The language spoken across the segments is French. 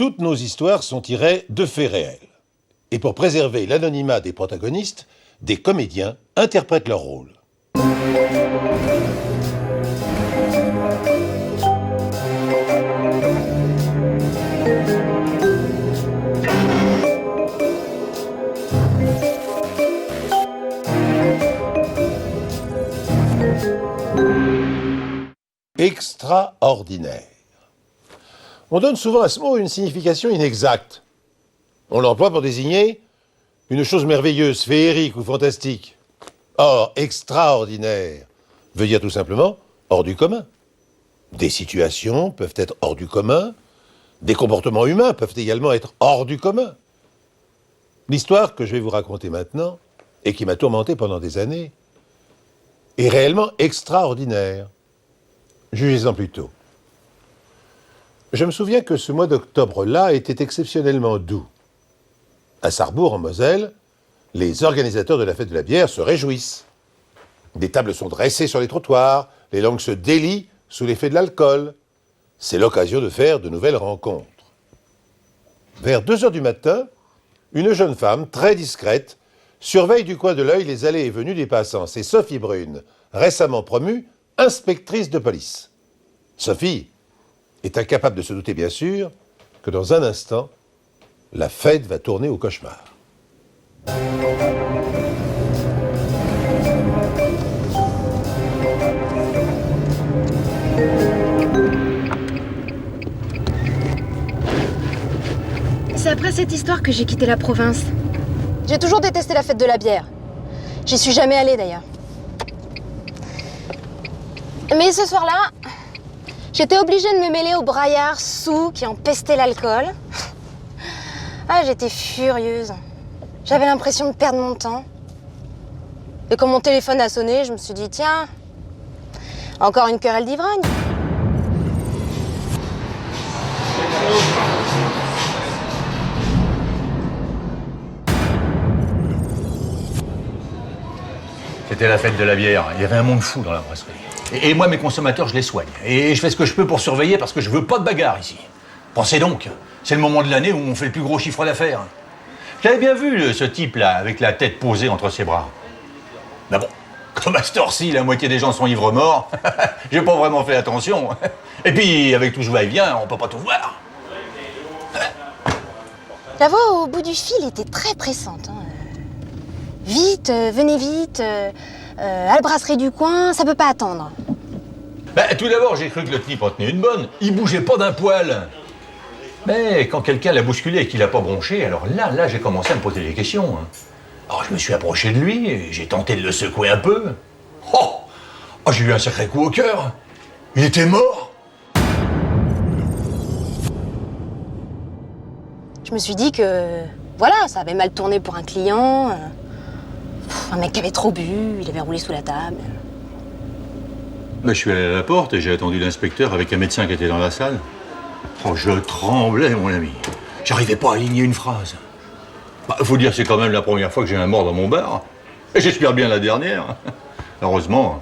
Toutes nos histoires sont tirées de faits réels. Et pour préserver l'anonymat des protagonistes, des comédiens interprètent leur rôle. Extraordinaire. On donne souvent à ce mot une signification inexacte. On l'emploie pour désigner une chose merveilleuse, féerique ou fantastique. Or, extraordinaire veut dire tout simplement hors du commun. Des situations peuvent être hors du commun, des comportements humains peuvent également être hors du commun. L'histoire que je vais vous raconter maintenant, et qui m'a tourmenté pendant des années, est réellement extraordinaire. Jugez-en plutôt. Je me souviens que ce mois d'octobre-là était exceptionnellement doux. À Sarrebourg, en Moselle, les organisateurs de la fête de la bière se réjouissent. Des tables sont dressées sur les trottoirs, les langues se délient sous l'effet de l'alcool. C'est l'occasion de faire de nouvelles rencontres. Vers 2 heures du matin, une jeune femme, très discrète, surveille du coin de l'œil les allées et venues des passants. C'est Sophie Brune, récemment promue inspectrice de police. Sophie est incapable de se douter, bien sûr, que dans un instant, la fête va tourner au cauchemar. C'est après cette histoire que j'ai quitté la province. J'ai toujours détesté la fête de la bière. J'y suis jamais allée d'ailleurs. Mais ce soir-là, j'étais obligée de me mêler aux braillards saouls qui empestaient l'alcool. Ah, j'étais furieuse. J'avais l'impression de perdre mon temps. Et quand mon téléphone a sonné, je me suis dit, tiens, encore une querelle d'ivrogne. C'était la fête de la bière. Il y avait un monde fou dans la brasserie. Et moi, mes consommateurs, je les soigne. Et je fais ce que je peux pour surveiller parce que je veux pas de bagarre ici. Pensez donc, c'est le moment de l'année où on fait le plus gros chiffre d'affaires. J'avais bien vu ce type-là, avec la tête posée entre ses bras. Mais bon, comme à cette heure-ci, la moitié des gens sont ivres morts, j'ai pas vraiment fait attention. Et puis, avec tout ce va-et-vient, on peut pas tout voir. La voix au bout du fil était très pressante. Vite, venez vite, à la brasserie du coin, ça peut pas attendre. Tout d'abord, j'ai cru que le type en tenait une bonne. Il bougeait pas d'un poil. Mais quand quelqu'un l'a bousculé et qu'il a pas bronché, alors là, j'ai commencé à me poser des questions. Alors je me suis approché de lui et j'ai tenté de le secouer un peu. Oh, j'ai eu un sacré coup au cœur. Il était mort. Je me suis dit que, voilà, ça avait mal tourné pour un client. Un mec qui avait trop bu, il avait roulé sous la table. Je suis allé à la porte et j'ai attendu l'inspecteur avec un médecin qui était dans la salle. Oh, je tremblais, mon ami. J'arrivais pas à aligner une phrase. Faut dire que c'est quand même la première fois que j'ai un mort dans mon bar. Et j'espère bien la dernière. Heureusement,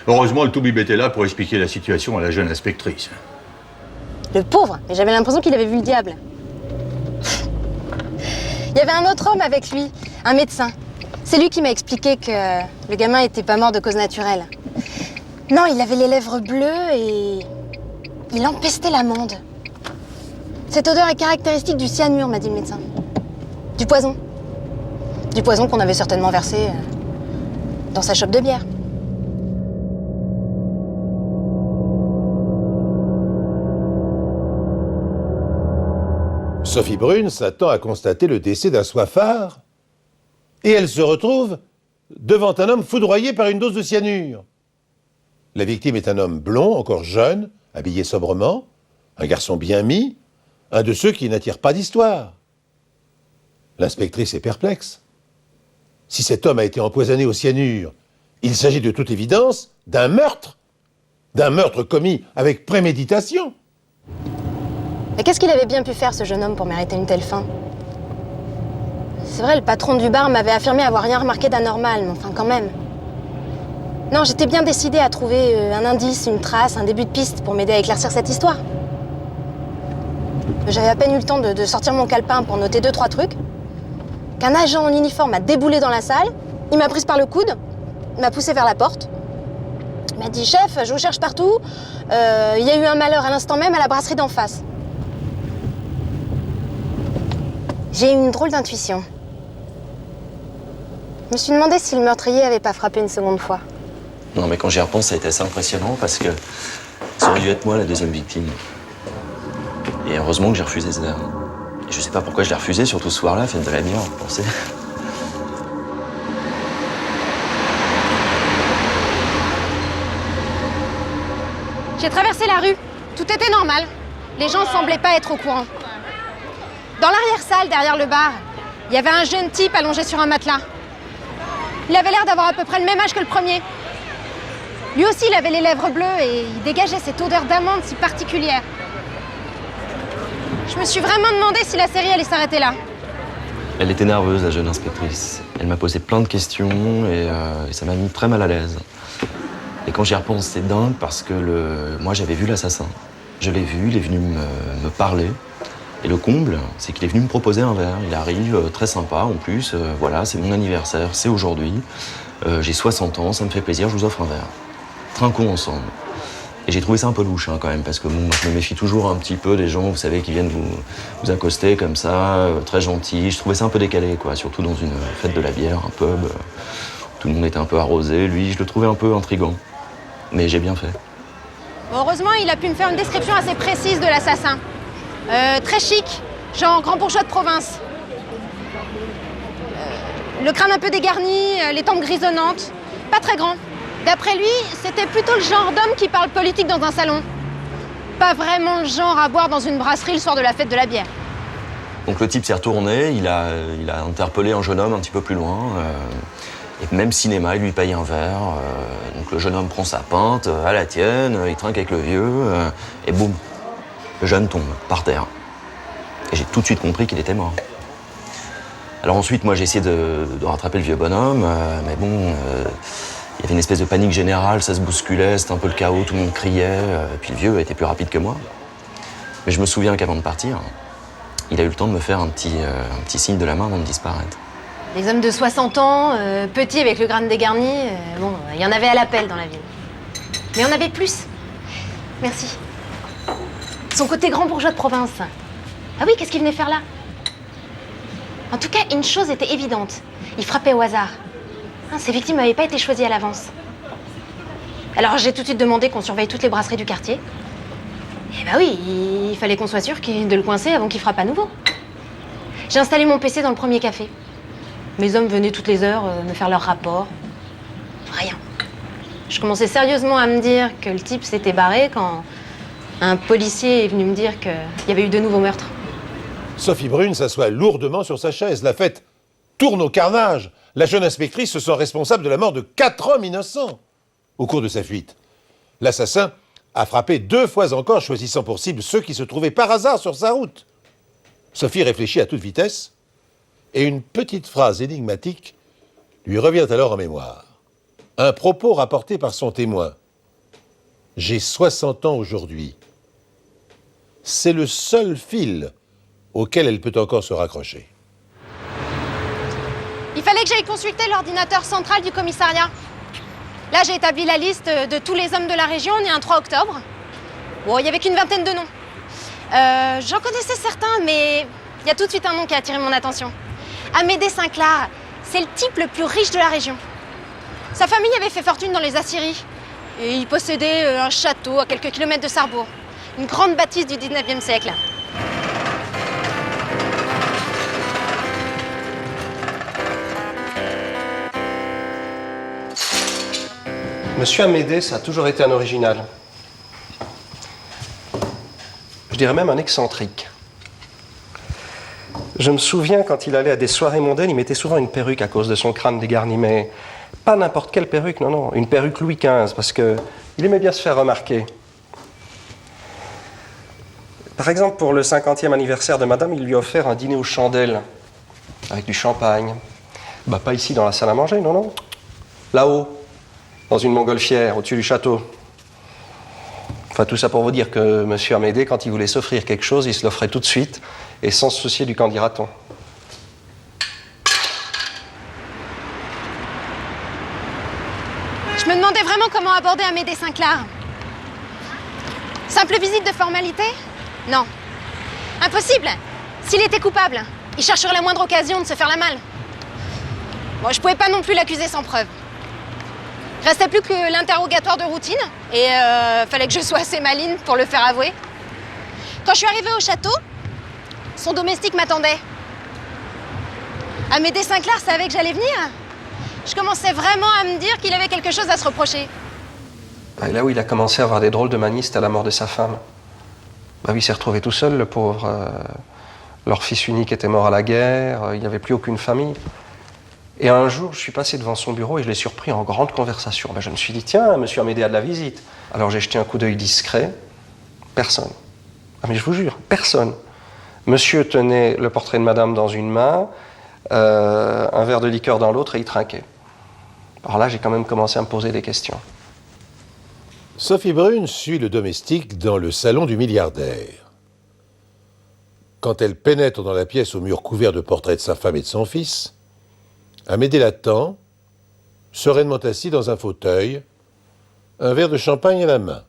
le toubib était là pour expliquer la situation à la jeune inspectrice. Le pauvre, mais j'avais l'impression qu'il avait vu le diable. Il y avait un autre homme avec lui, un médecin. C'est lui qui m'a expliqué que le gamin était pas mort de cause naturelle. Non, il avait les lèvres bleues et il empestait l'amande. Cette odeur est caractéristique du cyanure, m'a dit le médecin. Du poison. Du poison qu'on avait certainement versé dans sa chope de bière. Sophie Brune s'attend à constater le décès d'un soifard et elle se retrouve devant un homme foudroyé par une dose de cyanure. La victime est un homme blond, encore jeune, habillé sobrement, un garçon bien mis, un de ceux qui n'attirent pas d'histoire. L'inspectrice est perplexe. Si cet homme a été empoisonné au cyanure, il s'agit de toute évidence d'un meurtre commis avec préméditation. Mais qu'est-ce qu'il avait bien pu faire, ce jeune homme, pour mériter une telle fin? C'est vrai, le patron du bar m'avait affirmé avoir rien remarqué d'anormal, mais enfin quand même. Non, j'étais bien décidée à trouver un indice, une trace, un début de piste pour m'aider à éclaircir cette histoire. J'avais à peine eu le temps de sortir mon calepin pour noter 2-3 trucs, qu'un agent en uniforme a déboulé dans la salle, il m'a prise par le coude, il m'a poussée vers la porte. Il m'a dit « Chef, je vous cherche partout, il y a eu un malheur à l'instant même à la brasserie d'en face. » J'ai eu une drôle d'intuition. Je me suis demandé si le meurtrier avait pas frappé une seconde fois. Non, mais quand j'y repense, ça a été assez impressionnant parce que ça aurait dû être moi la deuxième victime. Et heureusement que j'ai refusé ça. Et je sais pas pourquoi je l'ai refusé, surtout ce soir-là, fête de la bière, vous pensez? J'ai traversé la rue. Tout était normal. Les gens semblaient pas être au courant. Dans l'arrière-salle, derrière le bar, il y avait un jeune type allongé sur un matelas. Il avait l'air d'avoir à peu près le même âge que le premier. Lui aussi, il avait les lèvres bleues et il dégageait cette odeur d'amande si particulière. Je me suis vraiment demandé si la série allait s'arrêter là. Elle était nerveuse, la jeune inspectrice. Elle m'a posé plein de questions et ça m'a mis très mal à l'aise. Et quand j'y repense, c'est dingue parce que moi, j'avais vu l'assassin. Je l'ai vu, il est venu me parler. Et le comble, c'est qu'il est venu me proposer un verre. Il arrive, très sympa en plus. Voilà, c'est mon anniversaire, c'est aujourd'hui. J'ai 60 ans, ça me fait plaisir, je vous offre un verre. Trinquons ensemble. Et j'ai trouvé ça un peu louche quand même, parce que bon, moi, je me méfie toujours un petit peu des gens, vous savez, qui viennent vous accoster comme ça, très gentils. Je trouvais ça un peu décalé, quoi, surtout dans une fête de la bière, un pub. Tout le monde était un peu arrosé. Lui, je le trouvais un peu intriguant. Mais j'ai bien fait. Heureusement, il a pu me faire une description assez précise de l'assassin. Très chic, genre grand bourgeois de province. Le crâne un peu dégarni, les tempes grisonnantes, pas très grand. D'après lui, c'était plutôt le genre d'homme qui parle politique dans un salon. Pas vraiment le genre à boire dans une brasserie le soir de la fête de la bière. Donc le type s'est retourné, il a interpellé un jeune homme un petit peu plus loin. Et même cinéma, il lui paye un verre. Donc le jeune homme prend sa pinte, à la tienne, il trinque avec le vieux, et boum, le jeune tombe par terre. Et j'ai tout de suite compris qu'il était mort. Alors ensuite, moi j'ai essayé de rattraper le vieux bonhomme, mais bon, il y avait une espèce de panique générale, ça se bousculait, c'était un peu le chaos, tout le monde criait, et puis le vieux était plus rapide que moi. Mais je me souviens qu'avant de partir, il a eu le temps de me faire un petit signe de la main avant de disparaître. Les hommes de 60 ans, petits avec le crâne dégarni, bon, il y en avait à l'appel dans la ville. Mais on avait plus. Merci. Son côté grand bourgeois de province. Ah oui, qu'est-ce qu'il venait faire là? En tout cas, une chose était évidente. Il frappait au hasard. Ses victimes n'avaient pas été choisies à l'avance. Alors j'ai tout de suite demandé qu'on surveille toutes les brasseries du quartier. Et bah oui, il fallait qu'on soit sûr de le coincer avant qu'il frappe à nouveau. J'ai installé mon PC dans le premier café. Mes hommes venaient toutes les heures me faire leur rapport. Rien. Je commençais sérieusement à me dire que le type s'était barré quand un policier est venu me dire qu'il y avait eu de nouveaux meurtres. Sophie Brune s'assoit lourdement sur sa chaise. La fête tourne au carnage. La jeune inspectrice se sent responsable de la mort de 4 hommes innocents. Au cours de sa fuite, l'assassin a frappé 2 fois encore, choisissant pour cible ceux qui se trouvaient par hasard sur sa route. Sophie réfléchit à toute vitesse et une petite phrase énigmatique lui revient alors en mémoire. Un propos rapporté par son témoin. « J'ai 60 ans aujourd'hui. » C'est le seul fil auquel elle peut encore se raccrocher. Il fallait que j'aille consulter l'ordinateur central du commissariat. Là, j'ai établi la liste de tous les hommes de la région, né un 3 octobre. Bon, il n'y avait qu'une vingtaine de noms. J'en connaissais certains, mais il y a tout de suite un nom qui a attiré mon attention. Amédée Sinclair, c'est le type le plus riche de la région. Sa famille avait fait fortune dans les aciéries. Et il possédait un château à quelques kilomètres de Sarrebourg. Une grande bâtisse du 19e siècle. Monsieur Amédée, ça a toujours été un original. Je dirais même un excentrique. Je me souviens, quand il allait à des soirées mondaines, il mettait souvent une perruque à cause de son crâne dégarni, mais pas n'importe quelle perruque, non, une perruque Louis XV, parce qu'il aimait bien se faire remarquer. Par exemple, pour le 50e anniversaire de madame, il lui a offert un dîner aux chandelles, avec du champagne. Bah, pas ici dans la salle à manger, non. Là-haut, dans une montgolfière, au-dessus du château. Enfin, tout ça pour vous dire que M. Amédée, quand il voulait s'offrir quelque chose, il se l'offrait tout de suite, et sans se soucier du qu'en dira-t-on. Je me demandais vraiment comment aborder Amédée Sinclair. Simple visite de formalité? Non. Impossible. S'il était coupable, il chercherait la moindre occasion de se faire la malle. Bon, je pouvais pas non plus l'accuser sans preuve. Restait plus que l'interrogatoire de routine, et fallait que je sois assez maligne pour le faire avouer. Quand je suis arrivée au château, son domestique m'attendait. Amédée Sinclair savait que j'allais venir. Je commençais vraiment à me dire qu'il avait quelque chose à se reprocher. Et là où il a commencé à avoir des drôles de manies, c'était à la mort de sa femme. Bah oui, il s'est retrouvé tout seul, le pauvre. Leur fils unique était mort à la guerre, il n'y avait plus aucune famille. Et un jour, je suis passé devant son bureau et je l'ai surpris en grande conversation. Ben, je me suis dit, tiens, monsieur Amédée a de la visite. Alors j'ai jeté un coup d'œil discret. Personne. Ah mais je vous jure, personne. Monsieur tenait le portrait de madame dans une main, un verre de liqueur dans l'autre et il trinquait. Alors là, j'ai quand même commencé à me poser des questions. Sophie Brune suit le domestique dans le salon du milliardaire. Quand elle pénètre dans la pièce au mur couvert de portraits de sa femme et de son fils, Amédée l'attend, sereinement assis dans un fauteuil, un verre de champagne à la main.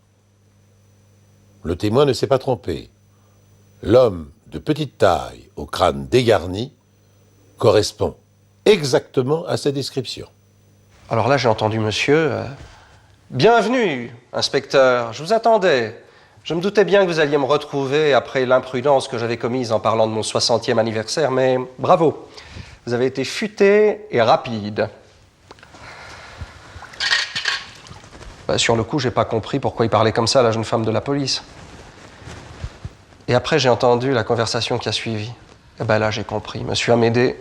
Le témoin ne s'est pas trompé. L'homme de petite taille, au crâne dégarni, correspond exactement à sa description. Alors là, j'ai entendu monsieur... Bienvenue, inspecteur, je vous attendais. Je me doutais bien que vous alliez me retrouver après l'imprudence que j'avais commise en parlant de mon 60e anniversaire, mais bravo. Vous avez été futé et rapide. Sur le coup, j'ai pas compris pourquoi il parlait comme ça à la jeune femme de la police. Et après, j'ai entendu la conversation qui a suivi. Et ben là, j'ai compris. Monsieur Amédée,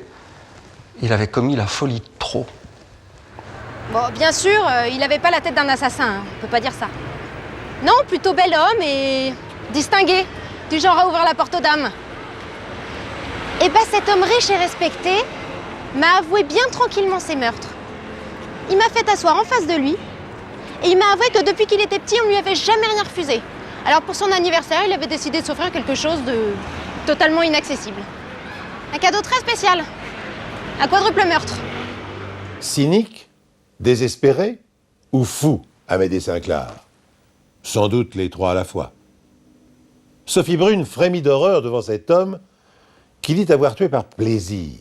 il avait commis la folie de trop. Bon, bien sûr, il n'avait pas la tête d'un assassin, hein. On peut pas dire ça. Non, plutôt bel homme et distingué, du genre à ouvrir la porte aux dames. Et ben cet homme riche et respecté m'a avoué bien tranquillement ses meurtres. Il m'a fait asseoir en face de lui et il m'a avoué que depuis qu'il était petit, on lui avait jamais rien refusé. Alors pour son anniversaire, il avait décidé de s'offrir quelque chose de totalement inaccessible. Un cadeau très spécial. Un quadruple meurtre. Cynique, désespéré ou fou, Amédée Sinclair? Sans doute les trois à la fois. Sophie Brune frémit d'horreur devant cet homme qui dit avoir tué par plaisir.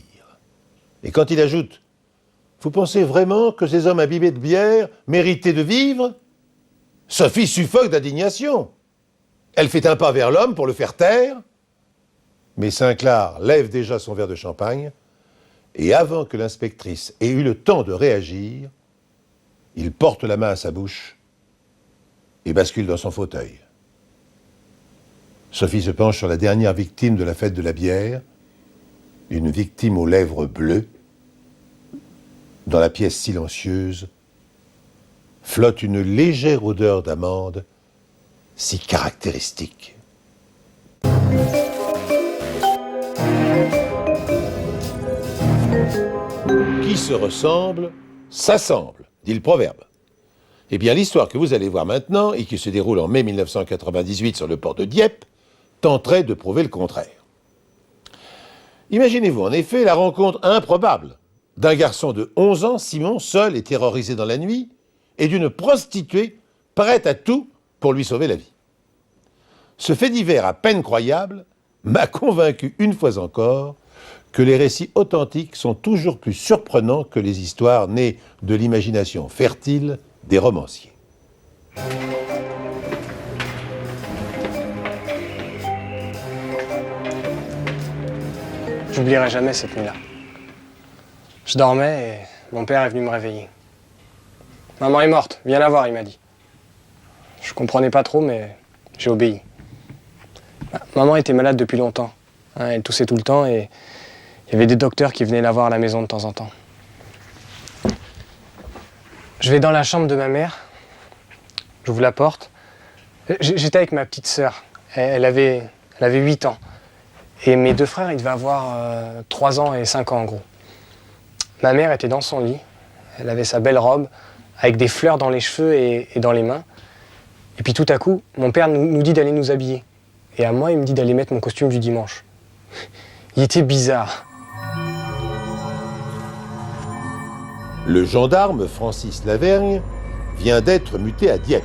Et quand il ajoute « Vous pensez vraiment que ces hommes imbibés de bière méritaient de vivre ?» Sophie suffoque d'indignation. Elle fait un pas vers l'homme pour le faire taire. Mais Sinclair lève déjà son verre de champagne et avant que l'inspectrice ait eu le temps de réagir, il porte la main à sa bouche et bascule dans son fauteuil. Sophie se penche sur la dernière victime de la fête de la bière, une victime aux lèvres bleues. Dans la pièce silencieuse, flotte une légère odeur d'amande si caractéristique. Qui se ressemble, s'assemble, dit le proverbe. Eh bien, l'histoire que vous allez voir maintenant, et qui se déroule en mai 1998 sur le port de Dieppe, tenterait de prouver le contraire. Imaginez-vous en effet la rencontre improbable d'un garçon de 11 ans, Simon, seul et terrorisé dans la nuit, et d'une prostituée prête à tout pour lui sauver la vie. Ce fait divers à peine croyable m'a convaincu une fois encore que les récits authentiques sont toujours plus surprenants que les histoires nées de l'imagination fertile des romanciers. J'oublierai jamais cette nuit-là. Je dormais et mon père est venu me réveiller. « Maman est morte, viens la voir », il m'a dit. Je comprenais pas trop, mais j'ai obéi. Maman était malade depuis longtemps. Elle toussait tout le temps et il y avait des docteurs qui venaient la voir à la maison de temps en temps. Je vais dans la chambre de ma mère, j'ouvre la porte. J'étais avec ma petite sœur, elle avait 8 ans. Et mes deux frères, ils devaient avoir 3 ans et 5 ans en gros. Ma mère était dans son lit, elle avait sa belle robe, avec des fleurs dans les cheveux et dans les mains. Et puis tout à coup, mon père nous dit d'aller nous habiller. Et à moi, il me dit d'aller mettre mon costume du dimanche. Il était bizarre. Le gendarme Francis Lavergne vient d'être muté à Dieppe.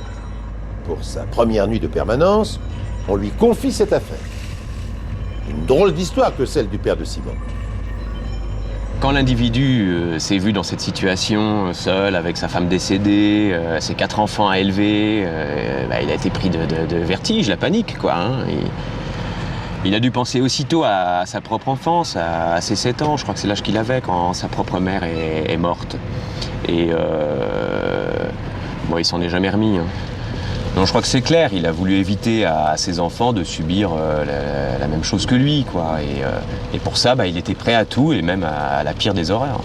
Pour sa première nuit de permanence, on lui confie cette affaire. Une drôle d'histoire que celle du père de Simon. Quand l'individu s'est vu dans cette situation, seul, avec sa femme décédée, ses 4 enfants à élever, il a été pris de vertige, la panique, quoi. Hein. Il a dû penser aussitôt à sa propre enfance, à ses 7 ans, je crois que c'est l'âge qu'il avait quand sa propre mère est morte. Et il s'en est jamais remis. Hein. Donc je crois que c'est clair, il a voulu éviter à ses enfants de subir la même chose que lui, quoi. Et pour ça, il était prêt à tout, et même à la pire des horreurs.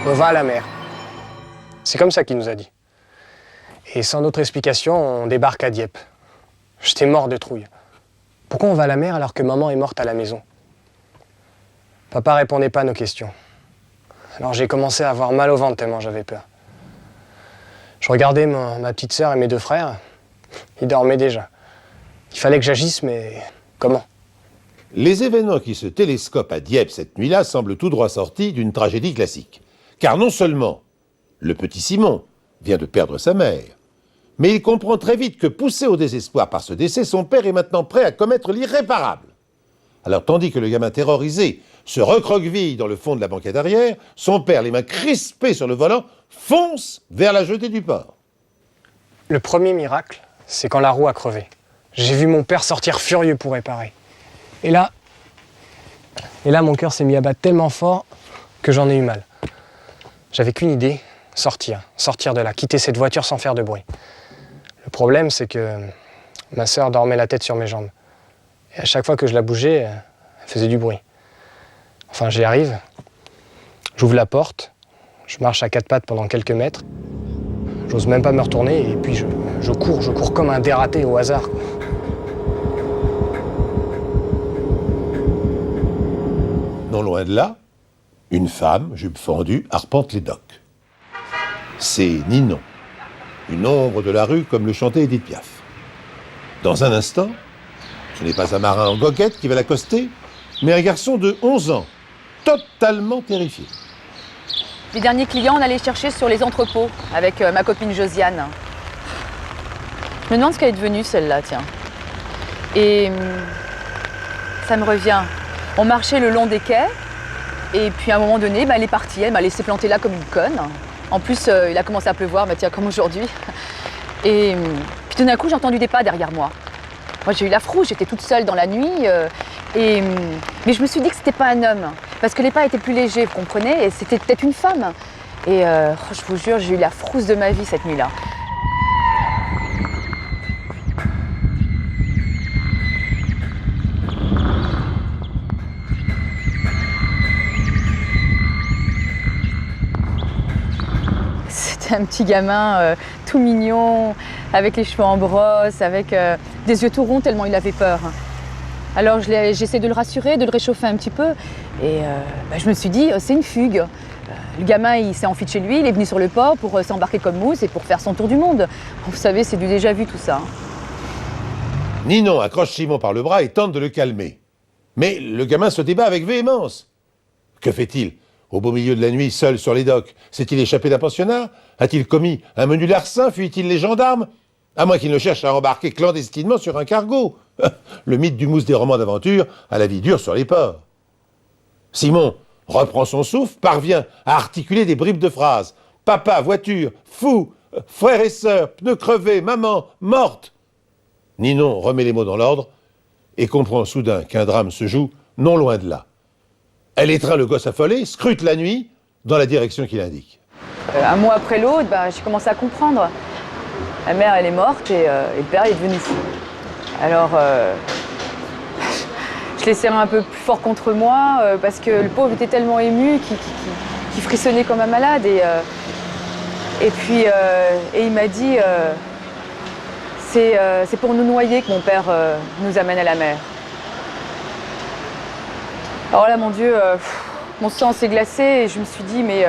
On va à la mer. C'est comme ça qu'il nous a dit. Et sans d'autre explication, on débarque à Dieppe. J'étais mort de trouille. Pourquoi on va à la mer alors que maman est morte à la maison? Papa répondait pas à nos questions. Alors j'ai commencé à avoir mal au ventre tellement j'avais peur. Je regardais ma petite sœur et mes 2 frères. Ils dormaient déjà. Il fallait que j'agisse, mais comment? Les événements qui se télescopent à Dieppe cette nuit-là semblent tout droit sortis d'une tragédie classique. Car non seulement le petit Simon vient de perdre sa mère, mais il comprend très vite que, poussé au désespoir par ce décès, son père est maintenant prêt à commettre l'irréparable. Alors, tandis que le gamin terrorisé se recroqueville dans le fond de la banquette arrière, son père, les mains crispées sur le volant, fonce vers la jetée du port. Le premier miracle, c'est quand la roue a crevé. J'ai vu mon père sortir furieux pour réparer. Et là, mon cœur s'est mis à battre tellement fort que j'en ai eu mal. J'avais qu'une idée, sortir de là, quitter cette voiture sans faire de bruit. Le problème, c'est que ma sœur dormait la tête sur mes jambes. Et à chaque fois que je la bougeais, elle faisait du bruit. Enfin, j'y arrive, j'ouvre la porte, je marche à 4 pattes pendant quelques mètres, j'ose même pas me retourner, et puis je cours comme un dératé au hasard. Non loin de là, une femme, jupe fendue, arpente les docks. C'est Ninon, une ombre de la rue comme le chantait Edith Piaf. Dans un instant, ce n'est pas un marin en goguette qui va l'accoster, mais un garçon de 11 ans, totalement terrifié. Les derniers clients, on allait chercher sur les entrepôts avec ma copine Josiane. Je me demande ce qu'elle est devenue celle-là, tiens. Et ça me revient. On marchait le long des quais, et puis à un moment donné, elle est partie, elle m'a laissé planter là comme une conne. En plus, il a commencé à pleuvoir, tiens, comme aujourd'hui. Et puis tout d'un coup, j'ai entendu des pas derrière moi. Moi, j'ai eu la frousse, j'étais toute seule dans la nuit. Mais je me suis dit que c'était pas un homme, parce que les pas étaient plus légers, vous comprenez, et c'était peut-être une femme. Et je vous jure, j'ai eu la frousse de ma vie cette nuit-là. C'était un petit gamin tout mignon, avec les cheveux en brosse, avec des yeux tout ronds tellement il avait peur. Alors j'essaie de le rassurer, de le réchauffer un petit peu. Et je me suis dit, c'est une fugue. Le gamin, il s'est enfui de chez lui, il est venu sur le port pour s'embarquer comme mousse et pour faire son tour du monde. Vous savez, c'est du déjà vu tout ça. Ninon accroche Simon par le bras et tente de le calmer. Mais le gamin se débat avec véhémence. Que fait-il au beau milieu de la nuit, seul sur les docks? S'est-il échappé d'un pensionnat? A-t-il commis un menu larcin? Fuit-il les gendarmes? À moins qu'il ne cherche à embarquer clandestinement sur un cargo. Le mythe du mousse des romans d'aventure a la vie dure sur les ports. Simon reprend son souffle, parvient à articuler des bribes de phrases. Papa, voiture, fou, frère et sœur, pneus crevés, maman, morte. Ninon remet les mots dans l'ordre et comprend soudain qu'un drame se joue non loin de là. Elle étreint le gosse affolé, scrute la nuit dans la direction qu'il indique. Un mois après l'autre, j'ai commencé à comprendre. La mère, elle est morte et le père est devenu fou. Alors, je l'ai serré un peu plus fort contre moi parce que le pauvre était tellement ému qu'il frissonnait comme un malade. Et puis, il m'a dit, C'est pour nous noyer que mon père nous amène à la mer. Alors là, mon Dieu, mon sang s'est glacé et je me suis dit, mais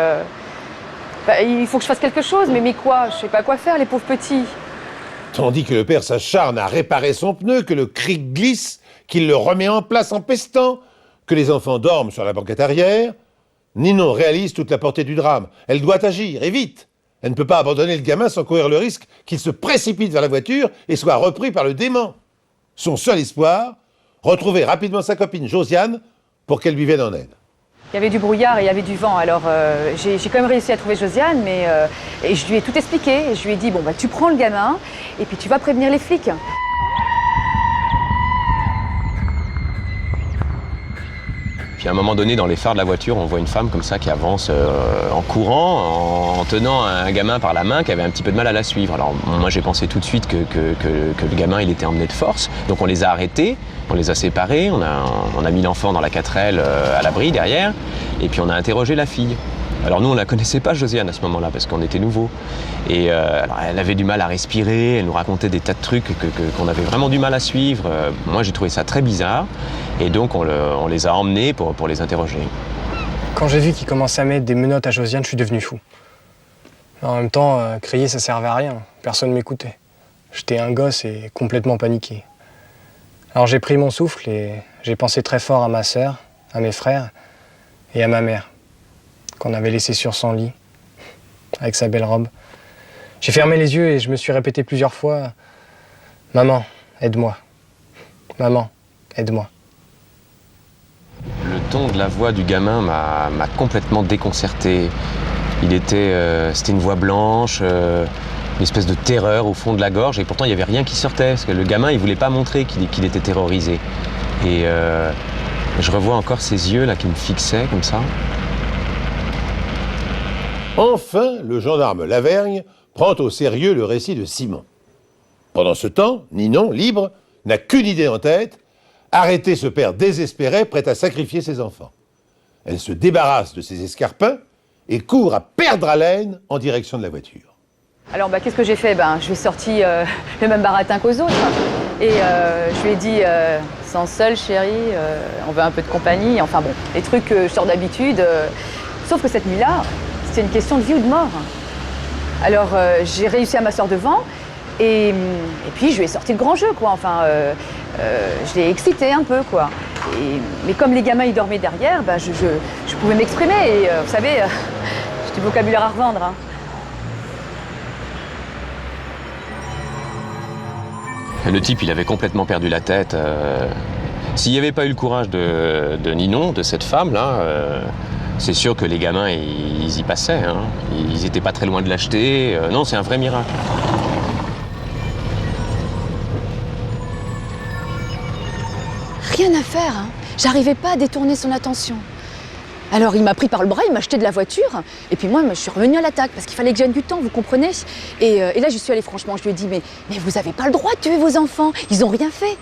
il faut que je fasse quelque chose. Mais quoi? Je sais pas quoi faire, les pauvres petits. Tandis que le père s'acharne à réparer son pneu, que le cric glisse, qu'il le remet en place en pestant, que les enfants dorment sur la banquette arrière, Ninon réalise toute la portée du drame. Elle doit agir, et vite. Elle ne peut pas abandonner le gamin sans courir le risque qu'il se précipite vers la voiture et soit repris par le dément. Son seul espoir, retrouver rapidement sa copine Josiane pour qu'elle lui vienne en aide. Il y avait du brouillard et il y avait du vent, alors j'ai quand même réussi à trouver Josiane, mais et je lui ai tout expliqué. Je lui ai dit, bon, bah, tu prends le gamin et puis tu vas prévenir les flics. Puis à un moment donné, dans les phares de la voiture, on voit une femme comme ça qui avance en courant, en tenant un gamin par la main qui avait un petit peu de mal à la suivre. Alors moi j'ai pensé tout de suite que le gamin il était emmené de force. Donc on les a arrêtés, on les a séparés, on a mis l'enfant dans la 4L à l'abri derrière, et puis on a interrogé la fille. Alors nous on la connaissait pas Josiane à ce moment-là parce qu'on était nouveaux. Et alors elle avait du mal à respirer, elle nous racontait des tas de trucs qu'on avait vraiment du mal à suivre. Moi j'ai trouvé ça très bizarre et donc on les a emmenés pour les interroger. Quand j'ai vu qu'il commençait à mettre des menottes à Josiane, je suis devenu fou. En même temps, crier ça servait à rien, personne m'écoutait. J'étais un gosse et complètement paniqué. Alors j'ai pris mon souffle et j'ai pensé très fort à ma sœur, à mes frères et à ma mère, qu'on avait laissé sur son lit, avec sa belle robe. J'ai fermé les yeux et je me suis répété plusieurs fois « Maman, aide-moi. Maman, aide-moi. » Le ton de la voix du gamin m'a complètement déconcerté. C'était une voix blanche, une espèce de terreur au fond de la gorge, et pourtant il n'y avait rien qui sortait, parce que le gamin il voulait pas montrer qu'il était terrorisé. Et je revois encore ses yeux là qui me fixaient comme ça. Enfin, le gendarme Lavergne prend au sérieux le récit de Simon. Pendant ce temps, Ninon, libre, n'a qu'une idée en tête, arrêter ce père désespéré, prêt à sacrifier ses enfants. Elle se débarrasse de ses escarpins et court à perdre haleine en direction de la voiture. Alors qu'est-ce que j'ai fait? Je lui ai sorti le même baratin qu'aux autres. Et je lui ai dit, sans seul chérie, on veut un peu de compagnie. Enfin bon, les trucs que je sors d'habitude. Sauf que cette nuit-là, c'était une question de vie ou de mort. Alors j'ai réussi à m'asseoir devant et puis je lui ai sorti le grand jeu, quoi. Enfin, je l'ai excité un peu, quoi. Mais comme les gamins ils dormaient derrière, je pouvais m'exprimer. Et vous savez, j'ai du vocabulaire à revendre. Hein. Le type, il avait complètement perdu la tête. S'il n'y avait pas eu le courage de Ninon, de cette femme-là, c'est sûr que les gamins, ils y passaient. Hein. Ils n'étaient pas très loin de l'acheter. Non, c'est un vrai miracle. Rien à faire, hein. J'arrivais pas à détourner son attention. Alors il m'a pris par le bras, il m'a jeté de la voiture, et puis moi je suis revenue à l'attaque, parce qu'il fallait que je gagne du temps, vous comprenez? Et là je suis allée franchement, je lui ai dit, mais vous avez pas le droit de tuer vos enfants, ils ont rien fait.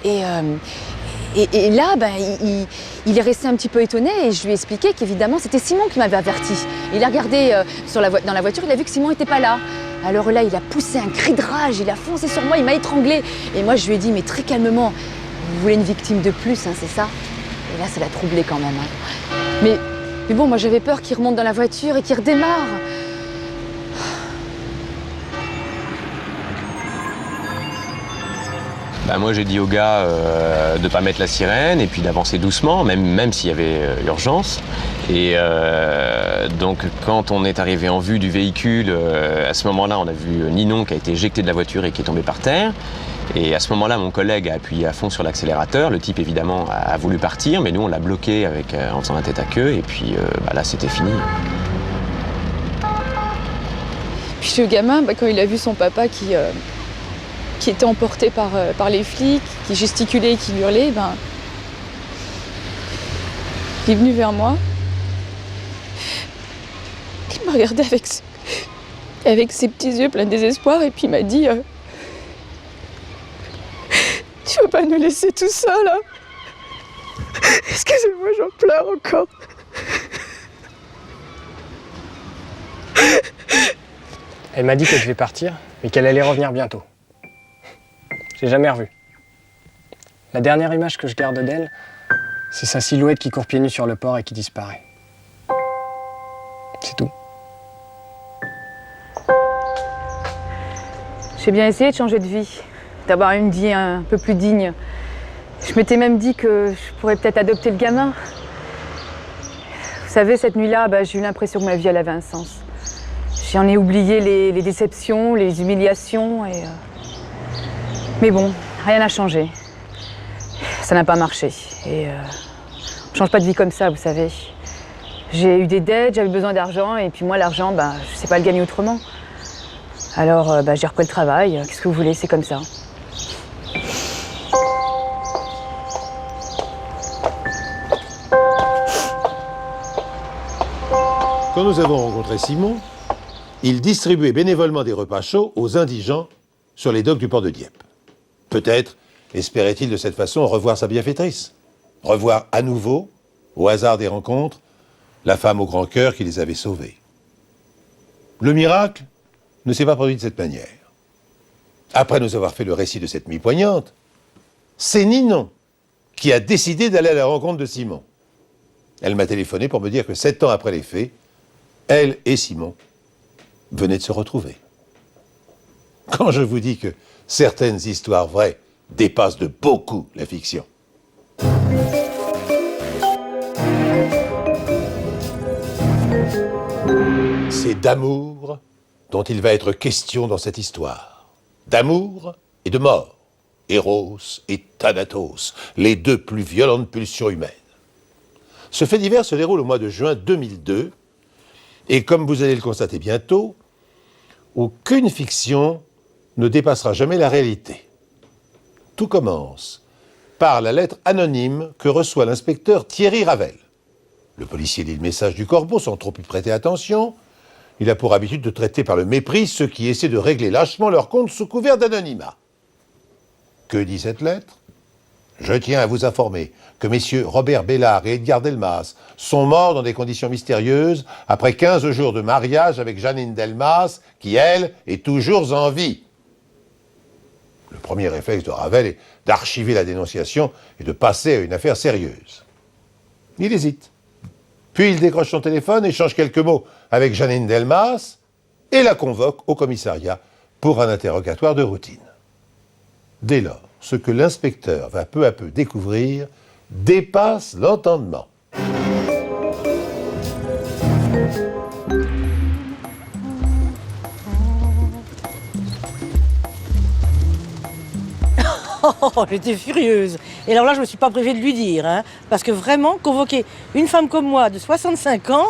Et là, il est resté un petit peu étonné, et je lui ai expliqué qu'évidemment c'était Simon qui m'avait averti. Il a regardé dans la voiture, il a vu que Simon n'était pas là. Alors là, il a poussé un cri de rage, il a foncé sur moi, il m'a étranglée. Et moi je lui ai dit, mais très calmement, vous voulez une victime de plus, hein, c'est ça? Et là, ça l'a troublé quand même. Hein. Mais bon, moi j'avais peur qu'il remonte dans la voiture et qu'il redémarre. Moi j'ai dit au gars de ne pas mettre la sirène et puis d'avancer doucement, même s'il y avait urgence. Et donc quand on est arrivé en vue du véhicule, à ce moment-là on a vu Ninon qui a été éjectée de la voiture et qui est tombée par terre. Et à ce moment-là, mon collègue a appuyé à fond sur l'accélérateur. Le type, évidemment, a voulu partir, mais nous, on l'a bloqué en faisant la tête à queue. Et puis là, c'était fini. Puis le gamin, quand il a vu son papa qui était emporté par les flics, qui gesticulait et qui hurlait, il est venu vers moi. Il m'a regardé avec ses petits yeux pleins de désespoir et puis il m'a dit... Tu veux pas nous laisser tout seuls, hein? Excusez-moi, j'en pleure encore. Elle m'a dit qu'elle devait partir, mais qu'elle allait revenir bientôt. Je l'ai jamais revue. La dernière image que je garde d'elle, c'est sa silhouette qui court pieds nus sur le port et qui disparaît. C'est tout. J'ai bien essayé de changer de vie, d'avoir une vie un peu plus digne. Je m'étais même dit que je pourrais peut-être adopter le gamin. Vous savez, cette nuit-là, j'ai eu l'impression que ma vie elle avait un sens. J'en ai oublié les déceptions, les humiliations. Mais bon, rien n'a changé. Ça n'a pas marché. Et on ne change pas de vie comme ça, vous savez. J'ai eu des dettes, j'avais besoin d'argent, et puis moi, l'argent, je ne sais pas le gagner autrement. Alors, j'ai repris le travail. Qu'est-ce que vous voulez, c'est comme ça. Quand nous avons rencontré Simon, il distribuait bénévolement des repas chauds aux indigents sur les docks du port de Dieppe. Peut-être espérait-il de cette façon revoir sa bienfaitrice, revoir à nouveau, au hasard des rencontres, la femme au grand cœur qui les avait sauvés. Le miracle ne s'est pas produit de cette manière. Après nous avoir fait le récit de cette nuit poignante, c'est Ninon qui a décidé d'aller à la rencontre de Simon. Elle m'a téléphoné pour me dire que 7 ans après les faits, elle et Simon venaient de se retrouver. Quand je vous dis que certaines histoires vraies dépassent de beaucoup la fiction. C'est d'amour dont il va être question dans cette histoire. D'amour et de mort. Eros et Thanatos, les deux plus violentes pulsions humaines. Ce fait divers se déroule au mois de juin 2002, et comme vous allez le constater bientôt, aucune fiction ne dépassera jamais la réalité. Tout commence par la lettre anonyme que reçoit l'inspecteur Thierry Ravel. Le policier lit le message du corbeau sans trop y prêter attention. Il a pour habitude de traiter par le mépris ceux qui essaient de régler lâchement leur compte sous couvert d'anonymat. Que dit cette lettre ? Je tiens à vous informer que messieurs Robert Bellard et Edgar Delmas sont morts dans des conditions mystérieuses après 15 jours de mariage avec Janine Delmas, qui, elle, est toujours en vie. Le premier réflexe de Ravel est d'archiver la dénonciation et de passer à une affaire sérieuse. Il hésite. Puis il décroche son téléphone, échange quelques mots avec Janine Delmas et la convoque au commissariat pour un interrogatoire de routine. Dès lors, ce que l'inspecteur va peu à peu découvrir dépasse l'entendement. Oh, j'étais furieuse. Et alors là, je ne me suis pas privée de lui dire, hein, parce que vraiment, convoquer une femme comme moi de 65 ans,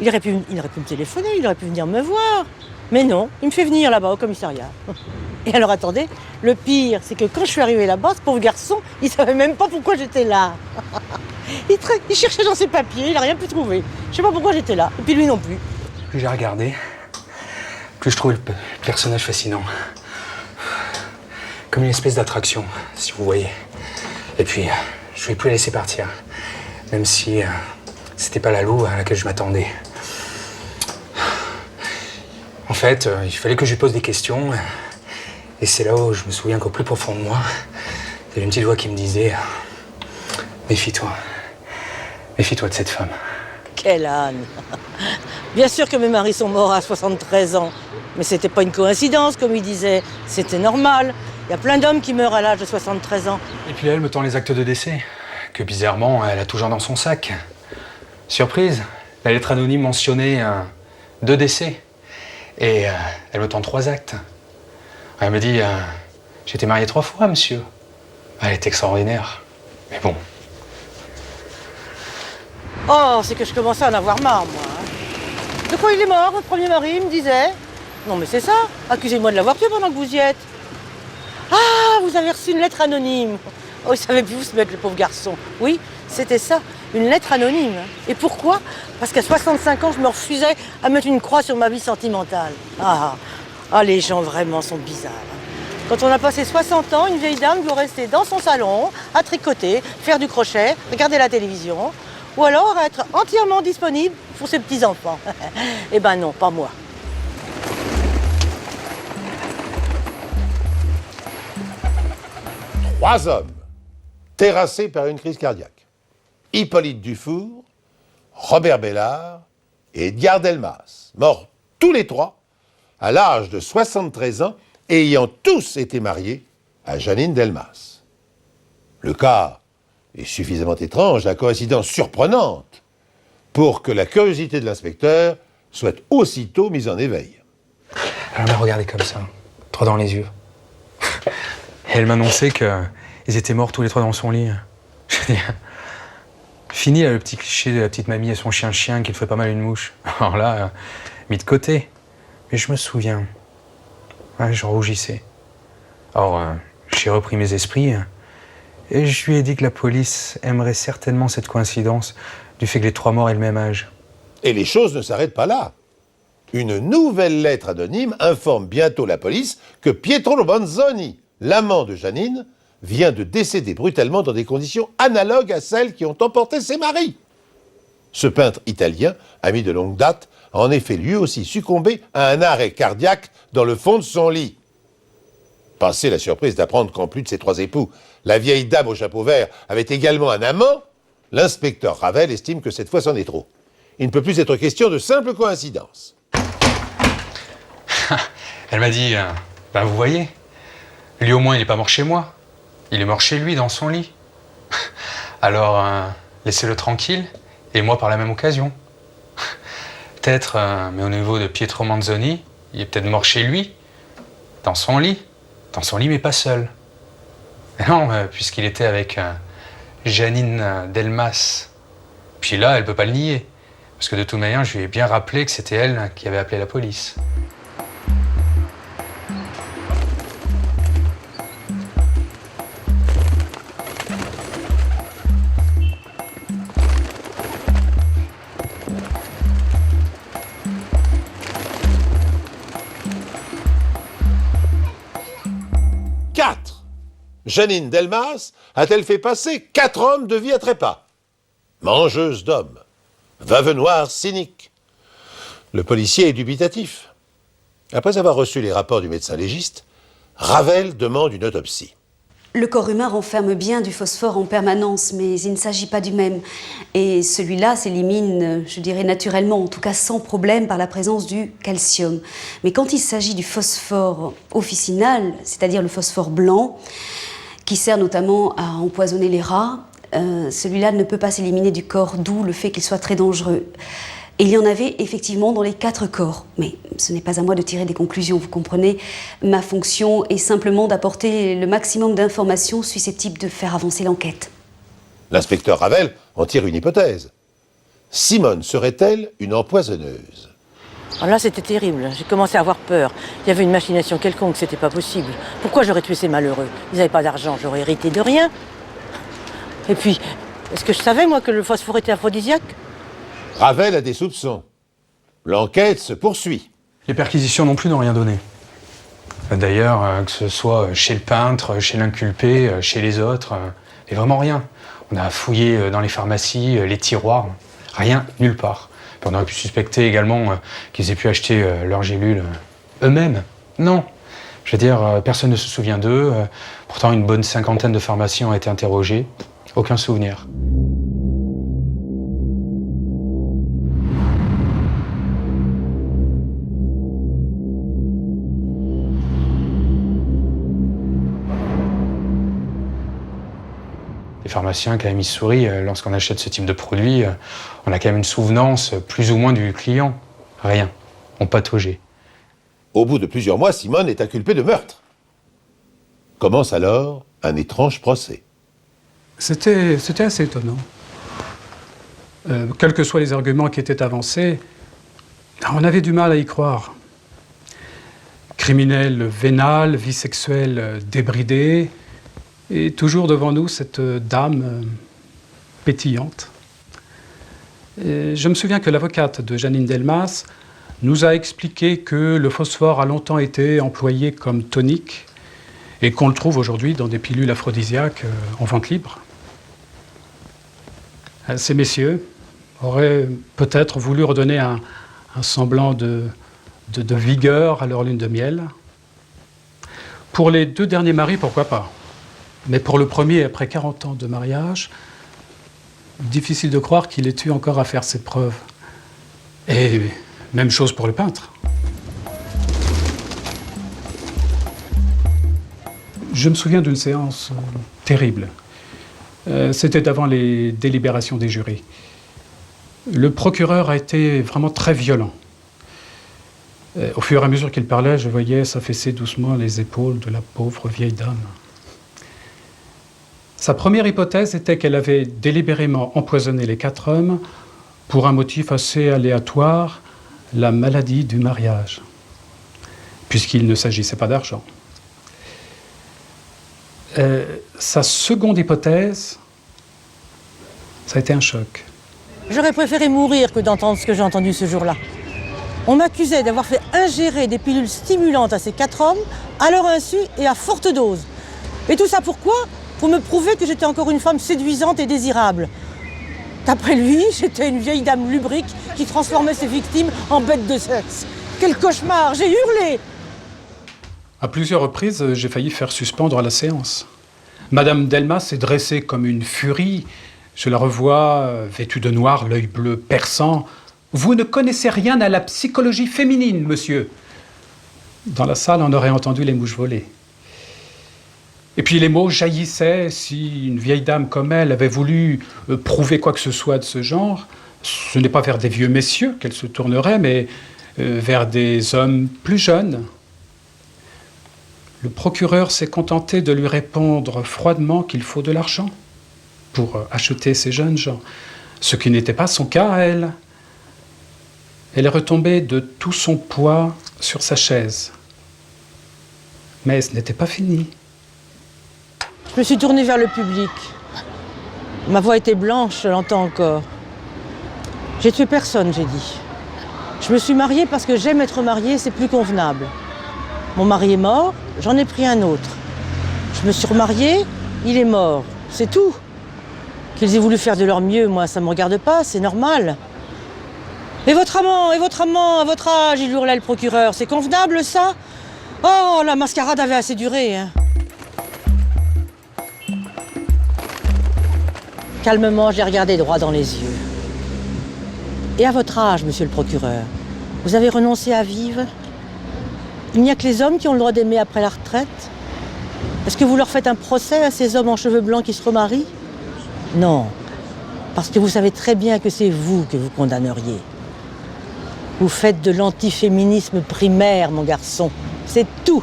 il aurait pu me téléphoner, il aurait pu venir me voir. Mais non, il me fait venir là-bas au commissariat. Et alors attendez, le pire, c'est que quand je suis arrivée là-bas, ce pauvre garçon, il savait même pas pourquoi j'étais là. Il cherchait dans ses papiers, il n'a rien pu trouver. Je sais pas pourquoi j'étais là, et puis lui non plus. Plus j'ai regardé, plus je trouvais le personnage fascinant. Comme une espèce d'attraction, si vous voyez. Et puis, je ne vais plus la laisser partir. Même si c'était pas la louve à laquelle je m'attendais. En fait, il fallait que je lui pose des questions. Et c'est là où je me souviens qu'au plus profond de moi, il y avait une petite voix qui me disait « Méfie-toi. Méfie-toi de cette femme. » Quelle âne. Bien sûr que mes maris sont morts à 73 ans. Mais c'était pas une coïncidence, comme il disait. C'était normal. Il y a plein d'hommes qui meurent à l'âge de 73 ans. Et puis elle me tend les actes de décès, que bizarrement, elle a toujours dans son sac. Surprise, la lettre anonyme mentionnait 2 décès. Et elle me tend 3 actes. Elle me dit j'étais marié 3 fois, monsieur. Elle est extraordinaire. Mais bon. Oh, c'est que je commençais à en avoir marre, moi. De quoi il est mort, votre premier mari, il me disait. Non, mais c'est ça. Accusez-moi de l'avoir tué pendant que vous y êtes. Ah, vous avez reçu une lettre anonyme. Oh, il savait plus où se mettre, le pauvre garçon. Oui, c'était ça, une lettre anonyme. Et pourquoi ? Parce qu'à 65 ans, je me refusais à mettre une croix sur ma vie sentimentale. Ah, les gens vraiment sont bizarres. Quand on a passé 60 ans, une vieille dame doit rester dans son salon, à tricoter, faire du crochet, regarder la télévision, ou alors être entièrement disponible pour ses petits-enfants. Eh ben non, pas moi. 3 hommes terrassés par une crise cardiaque. Hippolyte Dufour, Robert Bellard et Edgar Delmas, morts tous les 3 à l'âge de 73 ans et ayant tous été mariés à Janine Delmas. Le cas est suffisamment étrange, la coïncidence surprenante, pour que la curiosité de l'inspecteur soit aussitôt mise en éveil. Elle m'a regardé comme ça, droit dans les yeux. Et elle m'annonçait qu'ils étaient morts tous les 3 dans son lit. Je veux dire, fini là, le petit cliché de la petite mamie et son chien qui le fait pas mal une mouche. Alors là, mis de côté. Mais je me souviens. Ouais, je rougissais. Alors, j'ai repris mes esprits et je lui ai dit que la police aimerait certainement cette coïncidence du fait que les 3 morts aient le même âge. Et les choses ne s'arrêtent pas là. Une nouvelle lettre anonyme informe bientôt la police que Pietro Manzoni, l'amant de Janine, vient de décéder brutalement dans des conditions analogues à celles qui ont emporté ses maris. Ce peintre italien, ami de longue date, a en effet lui aussi succombé à un arrêt cardiaque dans le fond de son lit. Passé la surprise d'apprendre qu'en plus de ses 3 époux, la vieille dame au chapeau vert avait également un amant, l'inspecteur Ravel estime que cette fois c'en est trop. Il ne peut plus être question de simple coïncidence. Elle m'a dit, ben vous voyez, lui au moins il n'est pas mort chez moi, il est mort chez lui dans son lit. Alors laissez-le tranquille, et moi par la même occasion. Peut-être, mais au niveau de Pietro Manzoni, il est peut-être mort chez lui, dans son lit mais pas seul. Et non, puisqu'il était avec Janine Delmas. Puis là, elle peut pas le nier, parce que de toute manière, je lui ai bien rappelé que c'était elle qui avait appelé la police. Janine Delmas a-t-elle fait passer 4 hommes de vie à trépas? Mangeuse d'hommes, veuve noire cynique. Le policier est dubitatif. Après avoir reçu les rapports du médecin légiste, Ravel demande une autopsie. Le corps humain renferme bien du phosphore en permanence, mais il ne s'agit pas du même. Et celui-là s'élimine, je dirais naturellement, en tout cas sans problème, par la présence du calcium. Mais quand il s'agit du phosphore officinal, c'est-à-dire le phosphore blanc, qui sert notamment à empoisonner les rats, celui-là ne peut pas s'éliminer du corps, d'où le fait qu'il soit très dangereux. Et il y en avait effectivement dans les 4 corps. Mais ce n'est pas à moi de tirer des conclusions, vous comprenez. Ma fonction est simplement d'apporter le maximum d'informations susceptibles de faire avancer l'enquête. L'inspecteur Ravel en tire une hypothèse. Simone serait-elle une empoisonneuse? Alors là, c'était terrible. J'ai commencé à avoir peur. Il y avait une machination quelconque, c'était pas possible. Pourquoi j'aurais tué ces malheureux? Ils n'avaient pas d'argent, j'aurais hérité de rien. Et puis, est-ce que je savais, moi, que le phosphore était aphrodisiaque? Ravel a des soupçons. L'enquête se poursuit. Les perquisitions non plus n'ont rien donné. D'ailleurs, que ce soit chez le peintre, chez l'inculpé, chez les autres, et vraiment rien. On a fouillé dans les pharmacies, les tiroirs, rien, nulle part. Puis on aurait pu suspecter également qu'ils aient pu acheter leurs gélules eux-mêmes. Non. Je veux dire, personne ne se souvient d'eux. Pourtant, une bonne 50aine de pharmaciens ont été interrogés. Aucun souvenir. Les pharmaciens, quand même, ils sourient. Lorsqu'on achète ce type de produit, on a quand même une souvenance plus ou moins du client. Rien. On pataugeait. Au bout de plusieurs mois, Simone est inculpée de meurtre. Commence alors un étrange procès. C'était assez étonnant. Quels que soient les arguments qui étaient avancés, on avait du mal à y croire. Criminel vénal, vie sexuelle débridée, et toujours devant nous cette dame pétillante. Et je me souviens que l'avocate de Janine Delmas nous a expliqué que le phosphore a longtemps été employé comme tonique et qu'on le trouve aujourd'hui dans des pilules aphrodisiaques en vente libre. Ces messieurs auraient peut-être voulu redonner un semblant de vigueur à leur lune de miel. Pour les 2 derniers maris, pourquoi pas? Mais pour le premier, après 40 ans de mariage, difficile de croire qu'il ait eu encore à faire ses preuves. Et même chose pour le peintre. Je me souviens d'une séance terrible. C'était avant les délibérations des jurys. Le procureur a été vraiment très violent. Au fur et à mesure qu'il parlait, je voyais s'affaisser doucement les épaules de la pauvre vieille dame. Sa première hypothèse était qu'elle avait délibérément empoisonné les 4 hommes pour un motif assez aléatoire, la maladie du mariage, puisqu'il ne s'agissait pas d'argent. Sa seconde hypothèse, ça a été un choc. J'aurais préféré mourir que d'entendre ce que j'ai entendu ce jour-là. On m'accusait d'avoir fait ingérer des pilules stimulantes à ces 4 hommes, à leur insu et à forte dose. Et tout ça pourquoi ? Pour me prouver que j'étais encore une femme séduisante et désirable. D'après lui, j'étais une vieille dame lubrique qui transformait ses victimes en bêtes de sexe. Quel cauchemar, j'ai hurlé! À plusieurs reprises, j'ai failli faire suspendre la séance. Madame Delmas s'est dressée comme une furie. Je la revois, vêtue de noir, l'œil bleu perçant. « Vous ne connaissez rien à la psychologie féminine, monsieur !» Dans la salle, on aurait entendu les mouches voler. Et puis les mots jaillissaient. Si une vieille dame comme elle avait voulu prouver quoi que ce soit de ce genre, ce n'est pas vers des vieux messieurs qu'elle se tournerait, mais vers des hommes plus jeunes. Le procureur s'est contenté de lui répondre froidement qu'il faut de l'argent pour acheter ces jeunes gens, ce qui n'était pas son cas à elle. Elle est retombée de tout son poids sur sa chaise. Mais ce n'était pas fini. Je me suis tournée vers le public. Ma voix était blanche, je l'entends encore. J'ai tué personne, j'ai dit. Je me suis mariée parce que j'aime être mariée, c'est plus convenable. Mon mari est mort, j'en ai pris un autre. Je me suis remariée, il est mort, c'est tout. Qu'ils aient voulu faire de leur mieux, moi, ça ne me regarde pas, c'est normal. Et votre amant, à votre âge, il hurlait le procureur, c'est convenable ça? Oh, la mascarade avait assez duré, hein. Calmement, je l'ai regardé droit dans les yeux. Et à votre âge, monsieur le procureur, vous avez renoncé à vivre? Il n'y a que les hommes qui ont le droit d'aimer après la retraite? Est-ce que vous leur faites un procès à ces hommes en cheveux blancs qui se remarient? Non, parce que vous savez très bien que c'est vous que vous condamneriez. Vous faites de l'antiféminisme primaire, mon garçon. C'est tout.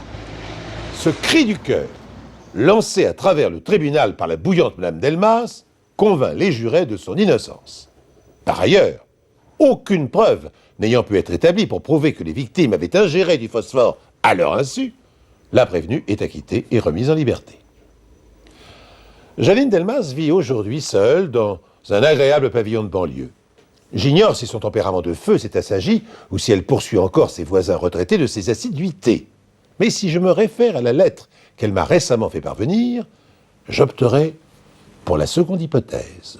Ce cri du cœur, lancé à travers le tribunal par la bouillante Madame Delmas, convainc les jurés de son innocence. Par ailleurs, aucune preuve n'ayant pu être établie pour prouver que les victimes avaient ingéré du phosphore à leur insu, la prévenue est acquittée et remise en liberté. Janine Delmas vit aujourd'hui seule dans un agréable pavillon de banlieue. J'ignore si son tempérament de feu s'est assagi ou si elle poursuit encore ses voisins retraités de ses assiduités. Mais si je me réfère à la lettre qu'elle m'a récemment fait parvenir, j'opterai pour la seconde hypothèse.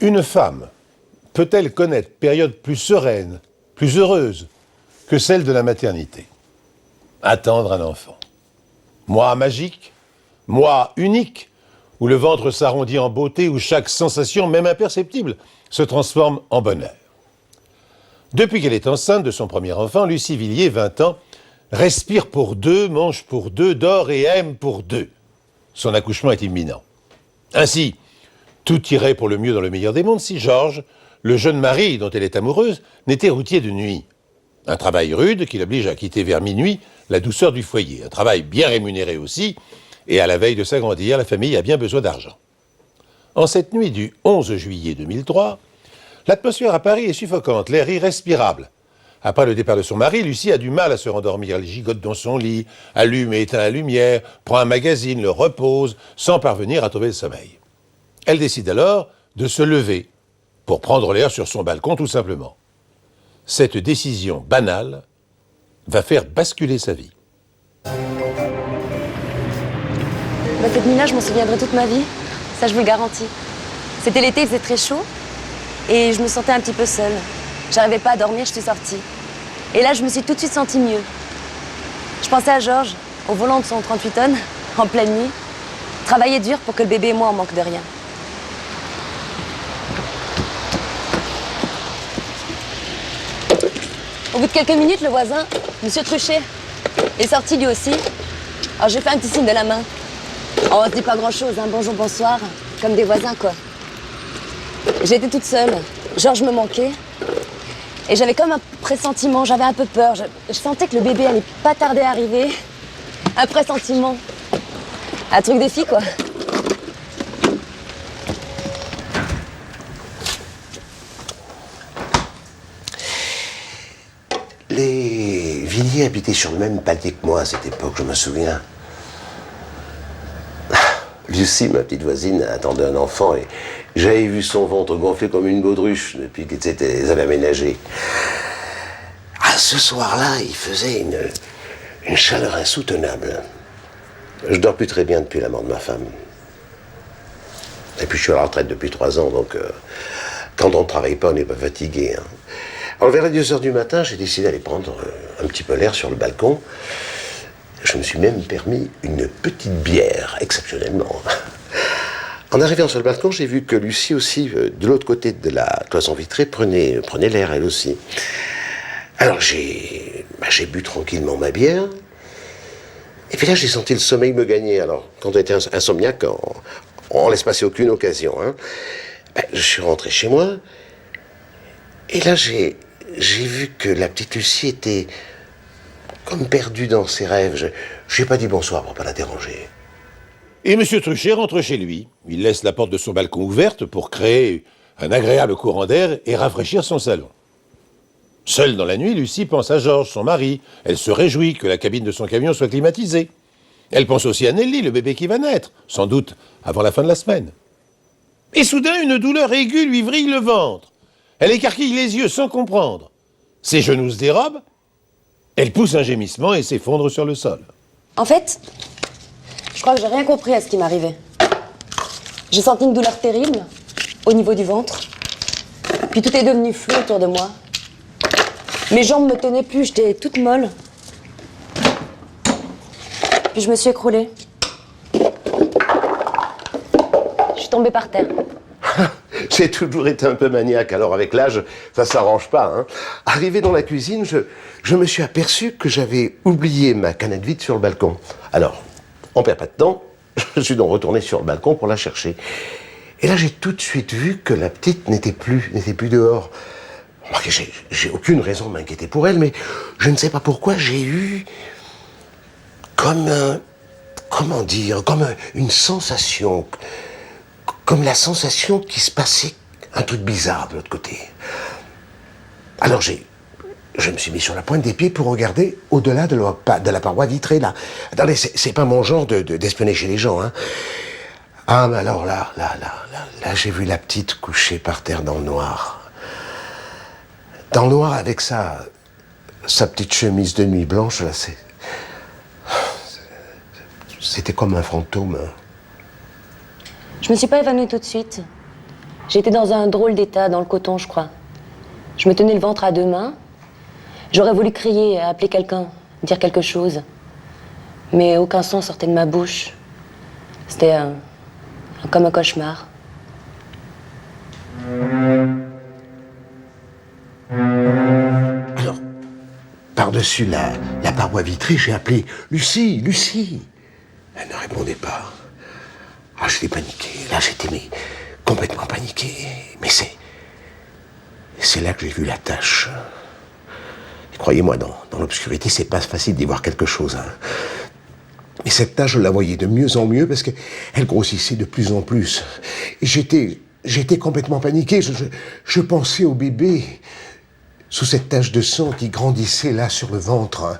Une femme peut-elle connaître période plus sereine, plus heureuse que celle de la maternité? Attendre un enfant. Mois magique, mois unique, où le ventre s'arrondit en beauté, où chaque sensation, même imperceptible, se transforme en bonheur. Depuis qu'elle est enceinte de son premier enfant, Lucie Villiers, 20 ans, respire pour deux, mange pour deux, dort et aime pour deux. Son accouchement est imminent. Ainsi, tout irait pour le mieux dans le meilleur des mondes si Georges, le jeune mari dont elle est amoureuse, n'était routier de nuit. Un travail rude qui l'oblige à quitter vers minuit la douceur du foyer. Un travail bien rémunéré aussi, et à la veille de s'agrandir, la famille a bien besoin d'argent. En cette nuit du 11 juillet 2003, l'atmosphère à Paris est suffocante, l'air irrespirable. Après le départ de son mari, Lucie a du mal à se rendormir. Elle gigote dans son lit, allume et éteint la lumière, prend un magazine, le repose, sans parvenir à trouver le sommeil. Elle décide alors de se lever pour prendre l'air sur son balcon, tout simplement. Cette décision banale va faire basculer sa vie. Cette nuit-là, je m'en souviendrai toute ma vie. Ça, je vous le garantis. C'était l'été, il faisait très chaud. Et je me sentais un petit peu seule. J'arrivais pas à dormir, je suis sortie. Et là, je me suis tout de suite sentie mieux. Je pensais à Georges, au volant de son 38 tonnes, en pleine nuit. Travailler dur pour que le bébé et moi, on manque de rien. Au bout de quelques minutes, le voisin, Monsieur Truchet, est sorti lui aussi. Alors j'ai fait un petit signe de la main. Oh, on se dit pas grand-chose, hein, bonjour, bonsoir, comme des voisins, quoi. J'étais toute seule. Georges me manquait. Et j'avais comme un pressentiment, j'avais un peu peur. Je sentais que le bébé allait pas tarder à arriver. Un pressentiment. Un truc des filles, quoi. Les Villiers habitaient sur le même palier que moi à cette époque, je me souviens. Lucie, ma petite voisine, attendait un enfant et j'avais vu son ventre gonflé comme une baudruche depuis qu'ils avaient aménagé. Ah, ce soir-là, il faisait une chaleur insoutenable. Je dors plus très bien depuis la mort de ma femme. Et puis je suis à la retraite depuis 3 ans, donc quand on ne travaille pas, on n'est pas fatigué. Hein. Alors vers les 2 heures du matin, j'ai décidé d'aller prendre un petit peu l'air sur le balcon. Je me suis même permis une petite bière, exceptionnellement. En arrivant sur le balcon, j'ai vu que Lucie aussi, de l'autre côté de la cloison vitrée, prenait l'air elle aussi. Alors j'ai bu tranquillement ma bière. Et puis là, j'ai senti le sommeil me gagner. Alors, quand on était insomniaque, on laisse passer aucune occasion. Hein. Je suis rentré chez moi. Et là, j'ai vu que la petite Lucie était comme perdue dans ses rêves. Je lui ai pas dit bonsoir pour pas la déranger. Et M. Truchet rentre chez lui. Il laisse la porte de son balcon ouverte pour créer un agréable courant d'air et rafraîchir son salon. Seule dans la nuit, Lucie pense à Georges, son mari. Elle se réjouit que la cabine de son camion soit climatisée. Elle pense aussi à Nelly, le bébé qui va naître, sans doute avant la fin de la semaine. Et soudain, une douleur aiguë lui vrille le ventre. Elle écarquille les yeux sans comprendre. Ses genoux se dérobent. Elle pousse un gémissement et s'effondre sur le sol. En fait, je crois que j'ai rien compris à ce qui m'arrivait. J'ai senti une douleur terrible au niveau du ventre. Puis tout est devenu flou autour de moi. Mes jambes me tenaient plus, j'étais toute molle. Puis je me suis écroulée. Je suis tombée par terre. J'ai toujours été un peu maniaque, alors avec l'âge, ça s'arrange pas. Hein. Arrivé dans la cuisine, je me suis aperçu que j'avais oublié ma canette vide sur le balcon. Alors, on perd pas de temps, je suis donc retourné sur le balcon pour la chercher. Et là, j'ai tout de suite vu que la petite n'était plus dehors. J'ai aucune raison de m'inquiéter pour elle, mais je ne sais pas pourquoi j'ai eu comme une sensation, comme la sensation qu'il se passait un truc bizarre de l'autre côté. Alors je me suis mis sur la pointe des pieds pour regarder au-delà de la paroi vitrée, là. Attendez, c'est pas mon genre d'espionner chez les gens, hein. Ah, mais alors là, j'ai vu la petite couchée par terre dans le noir. Dans le noir, avec sa petite chemise de nuit blanche, là, c'était comme un fantôme. Je me suis pas évanouie tout de suite. J'étais dans un drôle d'état, dans le coton, je crois. Je me tenais le ventre à 2 mains. J'aurais voulu crier, appeler quelqu'un, dire quelque chose. Mais aucun son sortait de ma bouche. C'était comme un cauchemar. Alors, par-dessus la paroi vitrée, j'ai appelé Lucie, Lucie. Elle ne répondait pas. Ah, j'étais paniqué. Là, j'étais complètement paniqué. Mais c'est là que j'ai vu la tache. Et croyez-moi, dans l'obscurité, c'est pas facile d'y voir quelque chose. Hein. Mais cette tache, je la voyais de mieux en mieux parce qu'elle grossissait de plus en plus. Et j'étais complètement paniqué. Je pensais au bébé sous cette tache de sang qui grandissait là sur le ventre.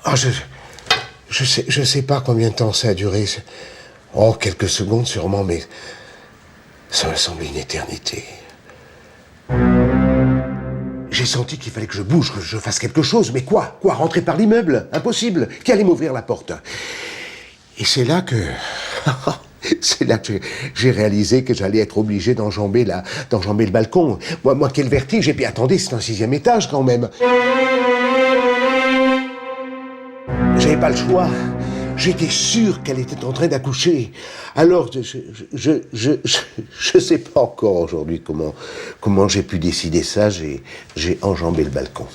Ah, je sais pas combien de temps ça a duré. Oh, quelques secondes sûrement, mais ça m'a semblé une éternité. J'ai senti qu'il fallait que je bouge, que je fasse quelque chose. Mais quoi ? Rentrer par l'immeuble ? Impossible. Qui allait m'ouvrir la porte ? Et c'est là que C'est là que j'ai réalisé que j'allais être obligé d'enjamber le balcon. Moi, quel vertige. Et puis attendez, c'est un 6e étage quand même. J'avais pas le choix. J'étais sûr qu'elle était en train d'accoucher. Alors, je sais pas encore aujourd'hui comment j'ai pu décider ça. J'ai enjambé le balcon.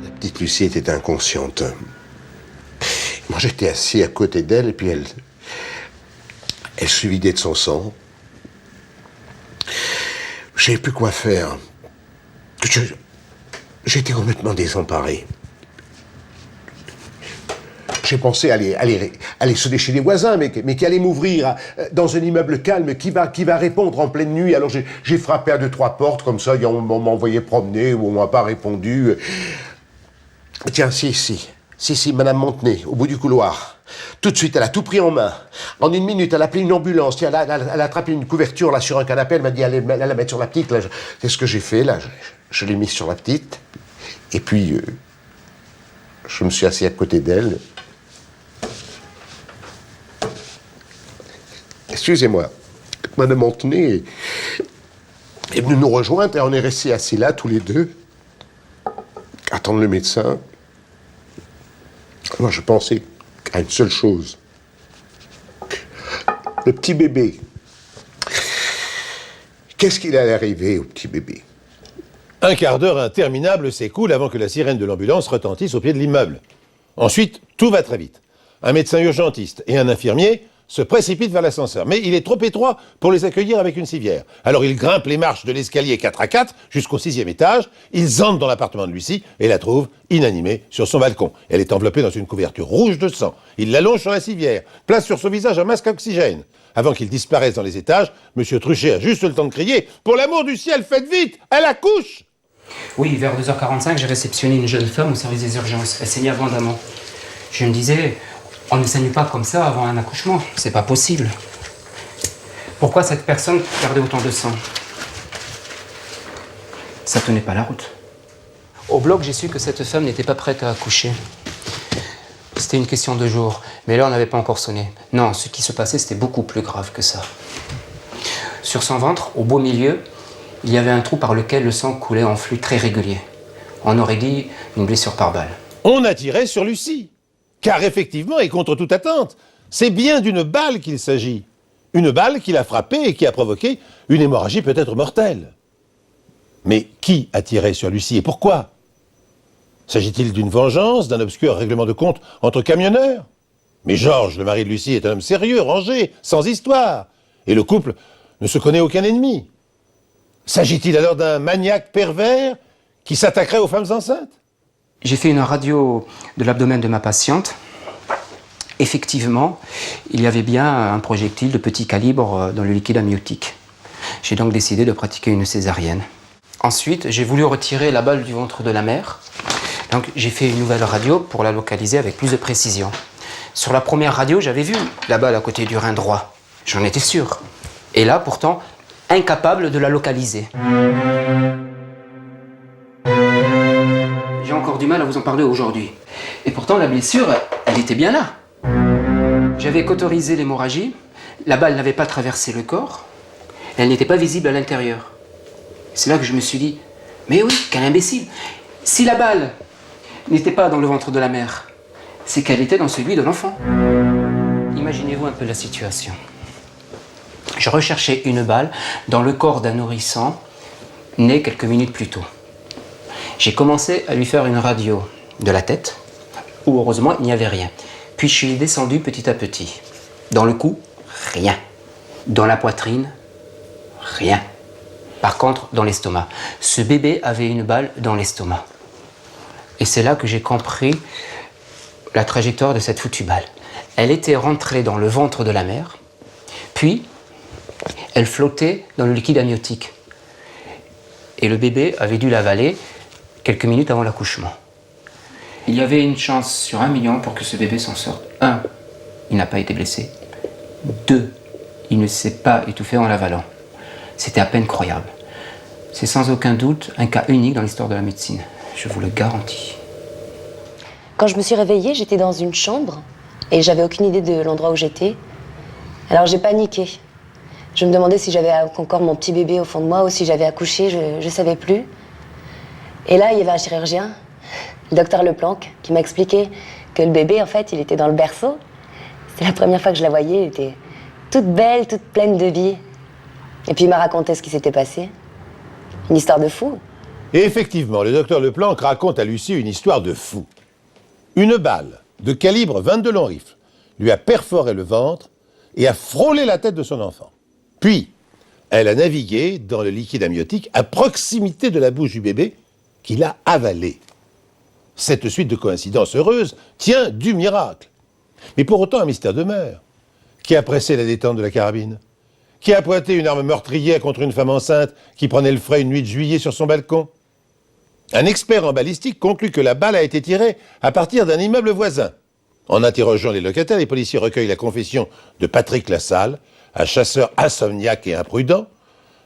La petite Lucie était inconsciente. Moi, j'étais assis à côté d'elle et puis elle se vidait de son sang. Je savais plus quoi faire. J'étais complètement désemparé. J'ai pensé aller sonner chez les voisins, mais qui allait m'ouvrir dans un immeuble calme, qui va répondre en pleine nuit. Alors j'ai frappé à 2-3 portes, comme ça, on m'a envoyé promener, ou on m'a pas répondu. Tiens, si, Madame Montenay, au bout du couloir. Tout de suite, elle a tout pris en main. En 1 minute, elle a appelé une ambulance. Tiens, elle a attrapé une couverture là sur un canapé. Elle m'a dit, allez la mettre sur la petite. Là, c'est ce que j'ai fait, là. Je l'ai mise sur la petite. Et puis, je me suis assis à côté d'elle. Excusez-moi. Madame Montenay est venue nous rejoindre et on est restés assis là, tous les deux, attendre le médecin. Moi, je pensais à une seule chose. Le petit bébé. Qu'est-ce qu'il allait arriver au petit bébé? Un quart d'heure interminable s'écoule avant que la sirène de l'ambulance retentisse au pied de l'immeuble. Ensuite, tout va très vite. Un médecin urgentiste et un infirmier se précipitent vers l'ascenseur. Mais il est trop étroit pour les accueillir avec une civière. Alors ils grimpent les marches de l'escalier 4 à 4 jusqu'au 6e étage. Ils entrent dans l'appartement de Lucie et la trouvent inanimée sur son balcon. Elle est enveloppée dans une couverture rouge de sang. Ils l'allongent sur la civière, placent sur son visage un masque à oxygène. Avant qu'il disparaisse dans les étages, M. Truchet a juste le temps de crier « Pour l'amour du ciel, faites vite, elle accouche !» Oui, vers 2h45, j'ai réceptionné une jeune femme au service des urgences. Elle saignait abondamment. Je me disais, on ne saigne pas comme ça avant un accouchement. C'est pas possible. Pourquoi cette personne perdait autant de sang? Ça tenait pas la route. Au bloc, j'ai su que cette femme n'était pas prête à accoucher. C'était une question de jours. Mais l'heure n'avait pas encore sonné. Non, ce qui se passait, c'était beaucoup plus grave que ça. Sur son ventre, au beau milieu, il y avait un trou par lequel le sang coulait en flux très régulier. On aurait dit une blessure par balle. On a tiré sur Lucie. Car effectivement, et contre toute attente, c'est bien d'une balle qu'il s'agit. Une balle qui l'a frappée et qui a provoqué une hémorragie peut-être mortelle. Mais qui a tiré sur Lucie et pourquoi? S'agit-il d'une vengeance, d'un obscur règlement de compte entre camionneurs? Mais Georges, le mari de Lucie, est un homme sérieux, rangé, sans histoire. Et le couple ne se connaît aucun ennemi. S'agit-il alors d'un maniaque pervers qui s'attaquerait aux femmes enceintes? J'ai fait une radio de l'abdomen de ma patiente. Effectivement, il y avait bien un projectile de petit calibre dans le liquide amniotique. J'ai donc décidé de pratiquer une césarienne. Ensuite, j'ai voulu retirer la balle du ventre de la mère. Donc j'ai fait une nouvelle radio pour la localiser avec plus de précision. Sur la première radio, j'avais vu la balle à côté du rein droit. J'en étais sûr. Et là, pourtant, incapable de la localiser. J'ai encore du mal à vous en parler aujourd'hui. Et pourtant, la blessure, elle était bien là. J'avais qu'autorisé l'hémorragie. La balle n'avait pas traversé le corps. Elle n'était pas visible à l'intérieur. C'est là que je me suis dit, mais oui, quel imbécile. Si la balle n'était pas dans le ventre de la mère, c'est qu'elle était dans celui de l'enfant. Imaginez-vous un peu la situation. Je recherchais une balle dans le corps d'un nourrisson né quelques minutes plus tôt. J'ai commencé à lui faire une radio de la tête, où heureusement il n'y avait rien. Puis je suis descendu petit à petit. Dans le cou, rien. Dans la poitrine, rien. Par contre, dans l'estomac. Ce bébé avait une balle dans l'estomac. Et c'est là que j'ai compris la trajectoire de cette foutue balle. Elle était rentrée dans le ventre de la mère, puis elle flottait dans le liquide amniotique. Et le bébé avait dû l'avaler quelques minutes avant l'accouchement. Il y avait une chance sur 1 million pour que ce bébé s'en sorte. 1, il n'a pas été blessé. 2, il ne s'est pas étouffé en l'avalant. C'était à peine croyable. C'est sans aucun doute un cas unique dans l'histoire de la médecine. Je vous le garantis. Quand je me suis réveillée, j'étais dans une chambre et j'avais aucune idée de l'endroit où j'étais. Alors j'ai paniqué. Je me demandais si j'avais encore mon petit bébé au fond de moi ou si j'avais accouché, je savais plus. Et là, il y avait un chirurgien, le docteur Leplanck, qui m'a expliqué que le bébé, en fait, il était dans le berceau. C'était la première fois que je la voyais, elle était toute belle, toute pleine de vie. Et puis il m'a raconté ce qui s'était passé. Une histoire de fou. Et effectivement, le docteur Leplanck raconte à Lucie une histoire de fou. Une balle de calibre 22 long rifle lui a perforé le ventre et a frôlé la tête de son enfant. Puis, elle a navigué dans le liquide amniotique à proximité de la bouche du bébé qu'il a avalé. Cette suite de coïncidences heureuses tient du miracle. Mais pour autant, un mystère demeure. Qui a pressé la détente de la carabine? Qui a pointé une arme meurtrière contre une femme enceinte qui prenait le frais une nuit de juillet sur son balcon? Un expert en balistique conclut que la balle a été tirée à partir d'un immeuble voisin. En interrogeant les locataires, les policiers recueillent la confession de Patrick Lassalle, un chasseur insomniaque et imprudent.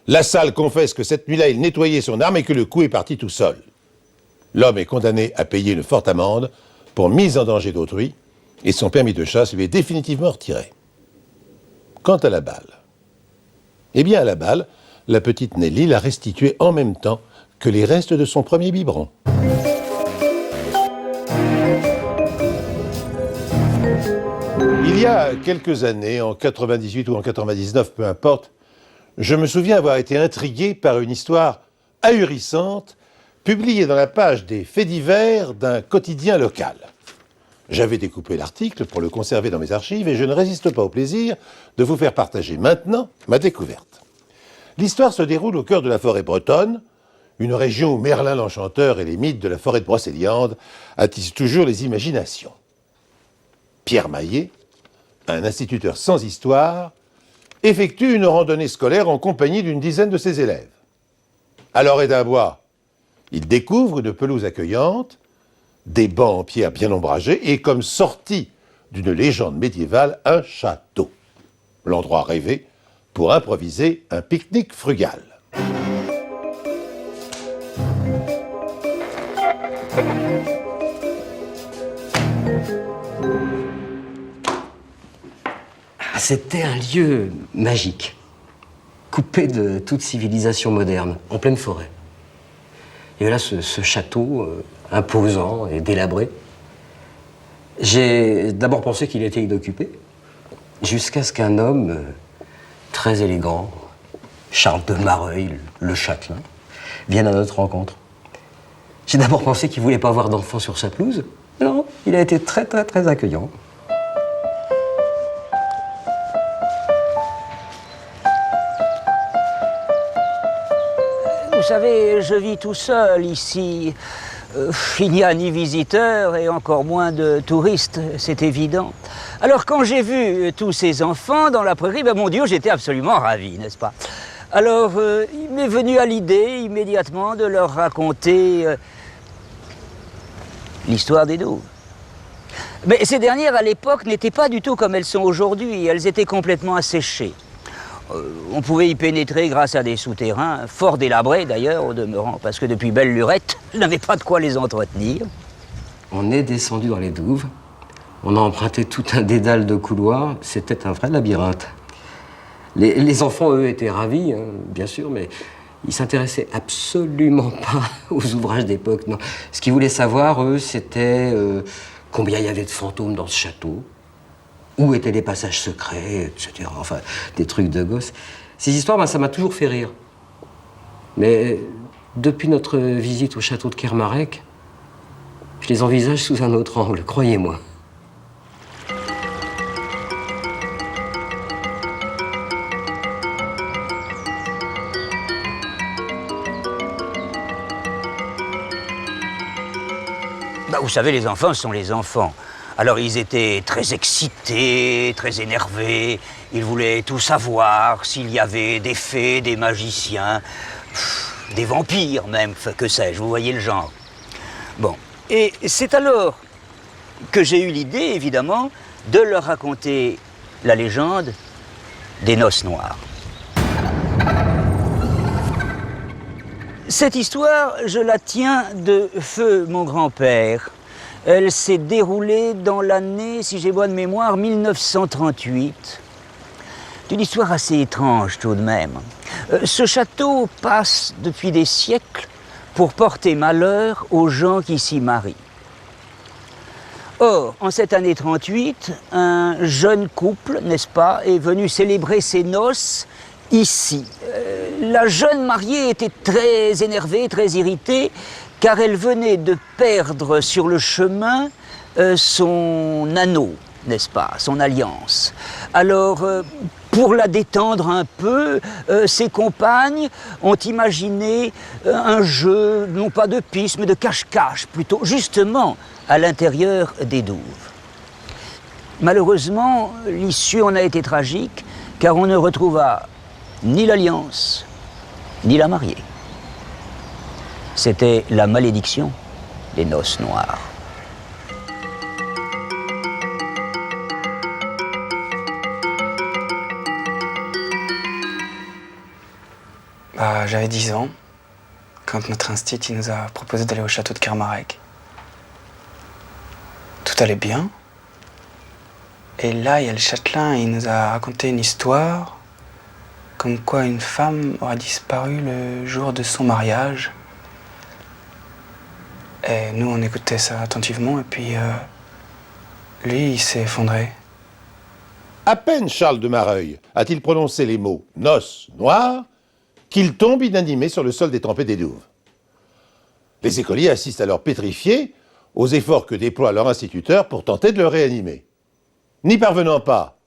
Lassalle confesse que cette nuit-là, il nettoyait son arme et que le coup est parti tout seul. L'homme est condamné à payer une forte amende pour mise en danger d'autrui et son permis de chasse lui est définitivement retiré. Quant à la balle, eh bien à la balle, la petite Nelly l'a restituée en même temps que les restes de son premier biberon. Il y a quelques années, en 98 ou en 99, peu importe, je me souviens avoir été intrigué par une histoire ahurissante publiée dans la page des faits divers d'un quotidien local. J'avais découpé l'article pour le conserver dans mes archives et je ne résiste pas au plaisir de vous faire partager maintenant ma découverte. L'histoire se déroule au cœur de la forêt bretonne, une région où Merlin l'Enchanteur et les mythes de la forêt de Brocéliande attisent toujours les imaginations. Pierre Maillet, un instituteur sans histoire, effectue une randonnée scolaire en compagnie d'une dizaine de ses élèves. À l'orée d'un bois, il découvre une pelouse accueillante, des bancs en pierre bien ombragés et, comme sorti d'une légende médiévale, un château. L'endroit rêvé pour improviser un pique-nique frugal. C'était un lieu magique, coupé de toute civilisation moderne, en pleine forêt. Il y avait là ce château imposant et délabré. J'ai d'abord pensé qu'il était inoccupé, jusqu'à ce qu'un homme très élégant, Charles de Mareuil, le châtelain, vienne à notre rencontre. J'ai d'abord pensé qu'il ne voulait pas avoir d'enfant sur sa pelouse. Non, il a été très, très, très accueillant. Vous savez, je vis tout seul ici. Il n'y a ni visiteurs et encore moins de touristes, c'est évident. Alors quand j'ai vu tous ces enfants dans la prairie, ben mon Dieu, j'étais absolument ravi, n'est-ce pas? Alors il m'est venu à l'idée immédiatement de leur raconter l'histoire des douves. Mais ces dernières, à l'époque, n'étaient pas du tout comme elles sont aujourd'hui. Elles étaient complètement asséchées. On pouvait y pénétrer grâce à des souterrains, fort délabrés d'ailleurs au demeurant, parce que depuis belle lurette, je n'avais pas de quoi les entretenir. On est descendu dans les douves, on a emprunté tout un dédale de couloirs, c'était un vrai labyrinthe. Les enfants, eux, étaient ravis, hein, bien sûr, mais ils s'intéressaient absolument pas aux ouvrages d'époque, non. Ce qu'ils voulaient savoir, eux, c'était combien il y avait de fantômes dans ce château, où étaient les passages secrets, etc. Enfin, des trucs de gosses. Ces histoires, ben, ça m'a toujours fait rire. Mais depuis notre visite au château de Kermarec, je les envisage sous un autre angle, croyez-moi. Bah, vous savez, les enfants sont les enfants. Alors ils étaient très excités, très énervés, ils voulaient tout savoir, s'il y avait des fées, des magiciens, des vampires même, que sais-je, vous voyez le genre. Bon, et c'est alors que j'ai eu l'idée, évidemment, de leur raconter la légende des noces noires. Cette histoire, je la tiens de feu mon grand-père. Elle s'est déroulée dans l'année, si j'ai bonne mémoire, 1938. C'est une histoire assez étrange tout de même. Ce château passe depuis des siècles pour porter malheur aux gens qui s'y marient. Or, en cette année 38, un jeune couple, n'est-ce pas, est venu célébrer ses noces ici. La jeune mariée était très énervée, très irritée, car elle venait de perdre sur le chemin son anneau, n'est-ce pas, son alliance. Alors, pour la détendre un peu, ses compagnes ont imaginé un jeu, non pas de piste, mais de cache-cache, plutôt, justement, à l'intérieur des douves. Malheureusement, l'issue en a été tragique, car on ne retrouva ni l'alliance, ni la mariée. C'était la malédiction des noces noires. J'avais 10 ans, quand notre instit il nous a proposé d'aller au château de Kermarec. Tout allait bien. Et là, il y a le châtelain, il nous a raconté une histoire, comme quoi une femme aurait disparu le jour de son mariage. Et nous, on écoutait ça attentivement, et puis lui, il s'est effondré. À peine Charles de Mareuil a-t-il prononcé les mots « noces noires » qu'il tombe inanimé sur le sol détrempé des douves. Les écoliers assistent alors pétrifiés aux efforts que déploie leur instituteur pour tenter de le réanimer. N'y parvenant pas,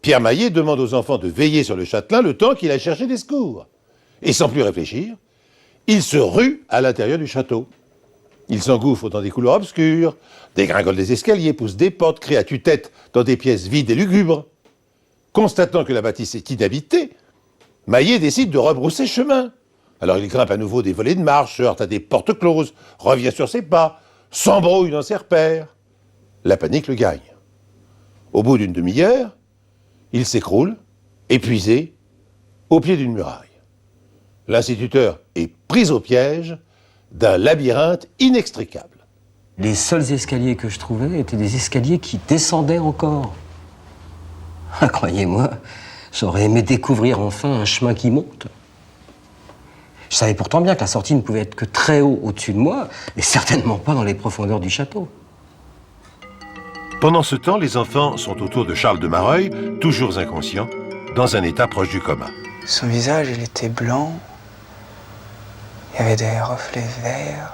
Pierre Maillet demande aux enfants de veiller sur le châtelain le temps qu'il a cherché des secours. Et sans plus réfléchir, il se rue à l'intérieur du château. Il s'engouffre dans des couloirs obscurs, dégringole des escaliers, pousse des portes, crie à tue-tête dans des pièces vides et lugubres. Constatant que la bâtisse est inhabitée, Maillet décide de rebrousser chemin. Alors il grimpe à nouveau des volets de marche, se heurte à des portes closes, revient sur ses pas, s'embrouille dans ses repères. La panique le gagne. Au bout d'une demi-heure, il s'écroule, épuisé, au pied d'une muraille. L'instituteur est pris au piège d'un labyrinthe inextricable. Les seuls escaliers que je trouvais étaient des escaliers qui descendaient encore. Ah, croyez-moi, j'aurais aimé découvrir enfin un chemin qui monte. Je savais pourtant bien que la sortie ne pouvait être que très haut au-dessus de moi, et certainement pas dans les profondeurs du château. Pendant ce temps, les enfants sont autour de Charles de Mareuil, toujours inconscient, dans un état proche du coma. Son visage, il était blanc. Il y avait des reflets verts.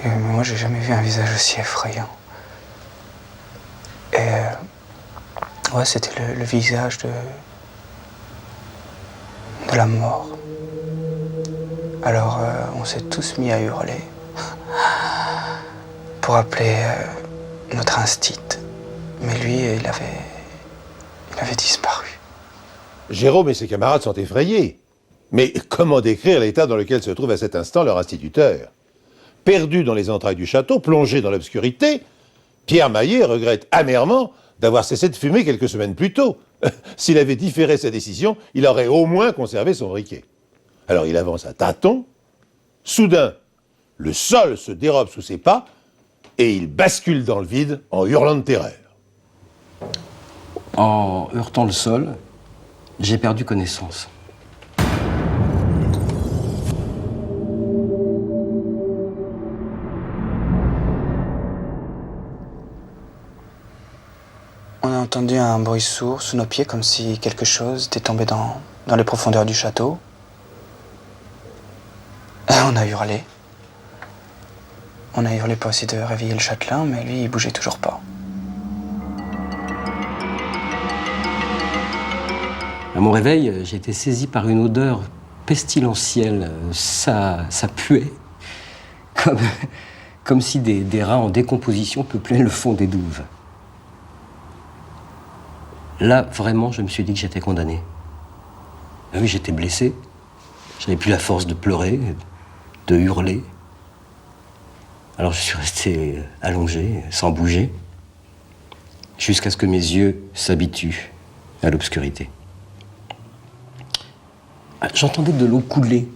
Et moi, j'ai jamais vu un visage aussi effrayant. Et ouais, c'était le visage de la mort. Alors, on s'est tous mis à hurler pour appeler notre instit. Mais lui, il avait disparu. Jérôme et ses camarades sont effrayés. Mais comment décrire l'état dans lequel se trouve à cet instant leur instituteur? Perdu dans les entrailles du château, plongé dans l'obscurité, Pierre Maillet regrette amèrement d'avoir cessé de fumer quelques semaines plus tôt. S'il avait différé sa décision, il aurait au moins conservé son briquet. Alors il avance à tâtons. Soudain, le sol se dérobe sous ses pas et il bascule dans le vide en hurlant de terreur. En heurtant le sol, j'ai perdu connaissance. On a entendu un bruit sourd sous nos pieds, comme si quelque chose était tombé dans les profondeurs du château. Et on a hurlé. On a hurlé pour essayer de réveiller le châtelain, mais lui, il bougeait toujours pas. À mon réveil, j'ai été saisi par une odeur pestilentielle. Ça puait. Comme si des rats en décomposition peuplaient le fond des douves. Là, vraiment, je me suis dit que j'étais condamné. Ah oui, j'étais blessé. Je n'avais plus la force de pleurer, de hurler. Alors je suis resté allongé, sans bouger, jusqu'à ce que mes yeux s'habituent à l'obscurité. J'entendais de l'eau couler,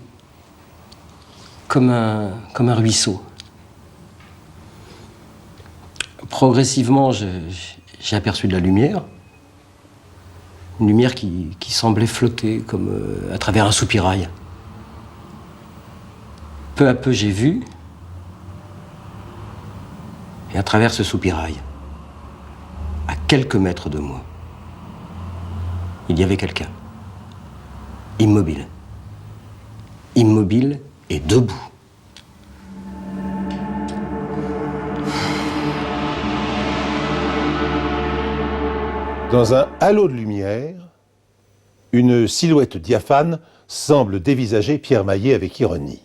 comme un ruisseau. progressivement, j'ai aperçu de la lumière. Une lumière qui semblait flotter comme à travers un soupirail. Peu à peu, j'ai vu, et à travers ce soupirail, à quelques mètres de moi, il y avait quelqu'un, immobile. Immobile et debout. Dans un halo de lumière, une silhouette diaphane semble dévisager Pierre Maillet avec ironie.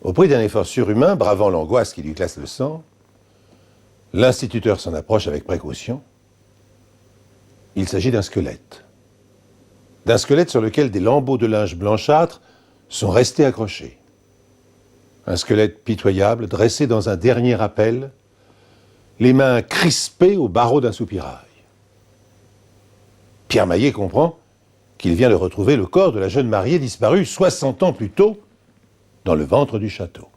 Au prix d'un effort surhumain, bravant l'angoisse qui lui glace le sang, l'instituteur s'en approche avec précaution. Il s'agit d'un squelette. D'un squelette sur lequel des lambeaux de linge blanchâtre sont restés accrochés. Un squelette pitoyable, dressé dans un dernier appel, les mains crispées au barreau d'un soupirail. Pierre Maillet comprend qu'il vient de retrouver le corps de la jeune mariée disparue 60 ans plus tôt dans le ventre du château.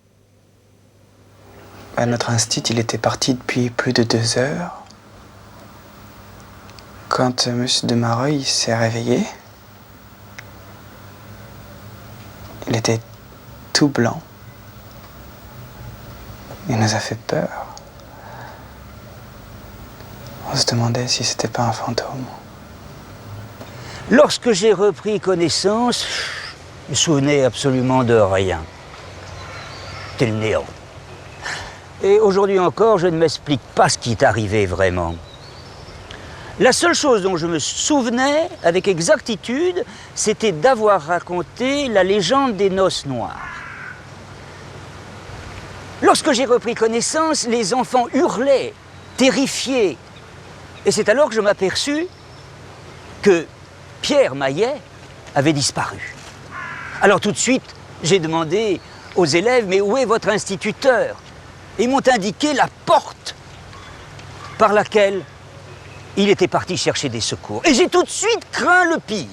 Notre institut, il était parti depuis plus de 2 heures. Quand M. de Mareuil s'est réveillé, il était tout blanc. Il nous a fait peur. On se demandait si c'était pas un fantôme. Lorsque j'ai repris connaissance, je me souvenais absolument de rien. C'était le néant. Et aujourd'hui encore, je ne m'explique pas ce qui est arrivé vraiment. La seule chose dont je me souvenais avec exactitude, c'était d'avoir raconté la légende des noces noires. Lorsque j'ai repris connaissance, les enfants hurlaient, terrifiés. Et c'est alors que je m'aperçus que Pierre Maillet avait disparu. Alors tout de suite, j'ai demandé aux élèves, mais où est votre instituteur? Et ils m'ont indiqué la porte par laquelle il était parti chercher des secours. Et j'ai tout de suite craint le pire.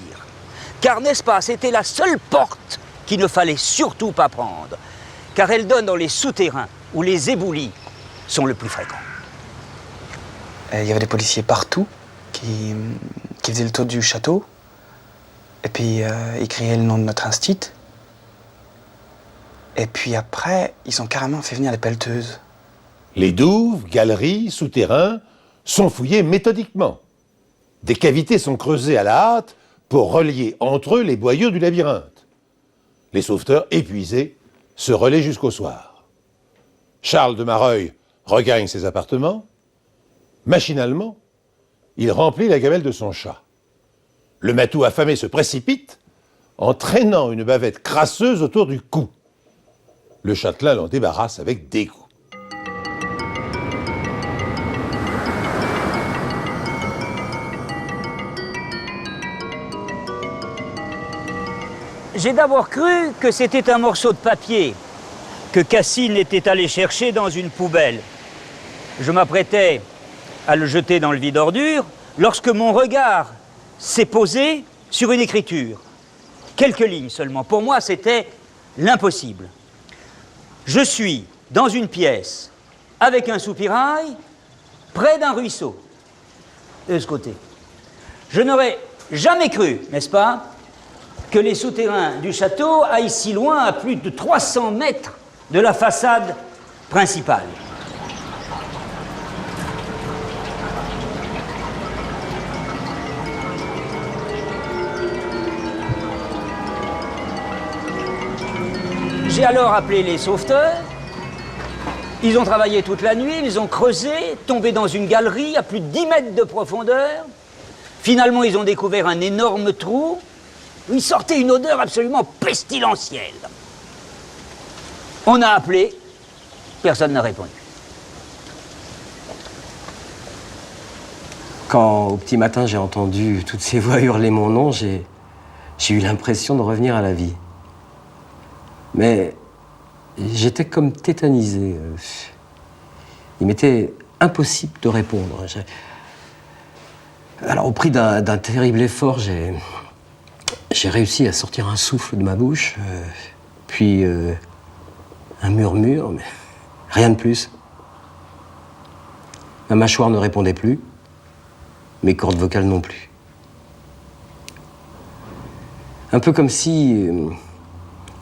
Car, n'est-ce pas, c'était la seule porte qu'il ne fallait surtout pas prendre. Car elle donne dans les souterrains où les éboulis sont le plus fréquents. Il y avait des policiers partout qui faisaient le tour du château. Et puis, ils criaient le nom de notre institut. Et puis après, ils ont carrément fait venir les pelleteuses. Les douves, galeries, souterrains sont fouillés méthodiquement. Des cavités sont creusées à la hâte pour relier entre eux les boyaux du labyrinthe. Les sauveteurs, épuisés, se relaient jusqu'au soir. Charles de Mareuil regagne ses appartements. Machinalement, il remplit la gamelle de son chat. Le matou affamé se précipite en traînant une bavette crasseuse autour du cou. Le châtelain l'en débarrasse avec dégoût. J'ai d'abord cru que c'était un morceau de papier que Cassine était allé chercher dans une poubelle. Je m'apprêtais à le jeter dans le vide-ordures lorsque mon regard s'est posé sur une écriture. Quelques lignes seulement. Pour moi, c'était l'impossible. Je suis dans une pièce avec un soupirail près d'un ruisseau. De ce côté. Je n'aurais jamais cru, n'est-ce pas, que les souterrains du château aillent si loin, à plus de 300 mètres de la façade principale. J'ai alors appelé les sauveteurs. Ils ont travaillé toute la nuit, ils ont creusé, tombé dans une galerie à plus de 10 mètres de profondeur. Finalement, ils ont découvert un énorme trou où il sortait une odeur absolument pestilentielle. On a appelé, personne n'a répondu. Quand, au petit matin, j'ai entendu toutes ces voix hurler mon nom, j'ai eu l'impression de revenir à la vie. Mais j'étais comme tétanisé. Il m'était impossible de répondre. Alors, au prix d'un terrible effort, j'ai réussi à sortir un souffle de ma bouche, puis un murmure, mais rien de plus. Ma mâchoire ne répondait plus, mes cordes vocales non plus. Un peu comme si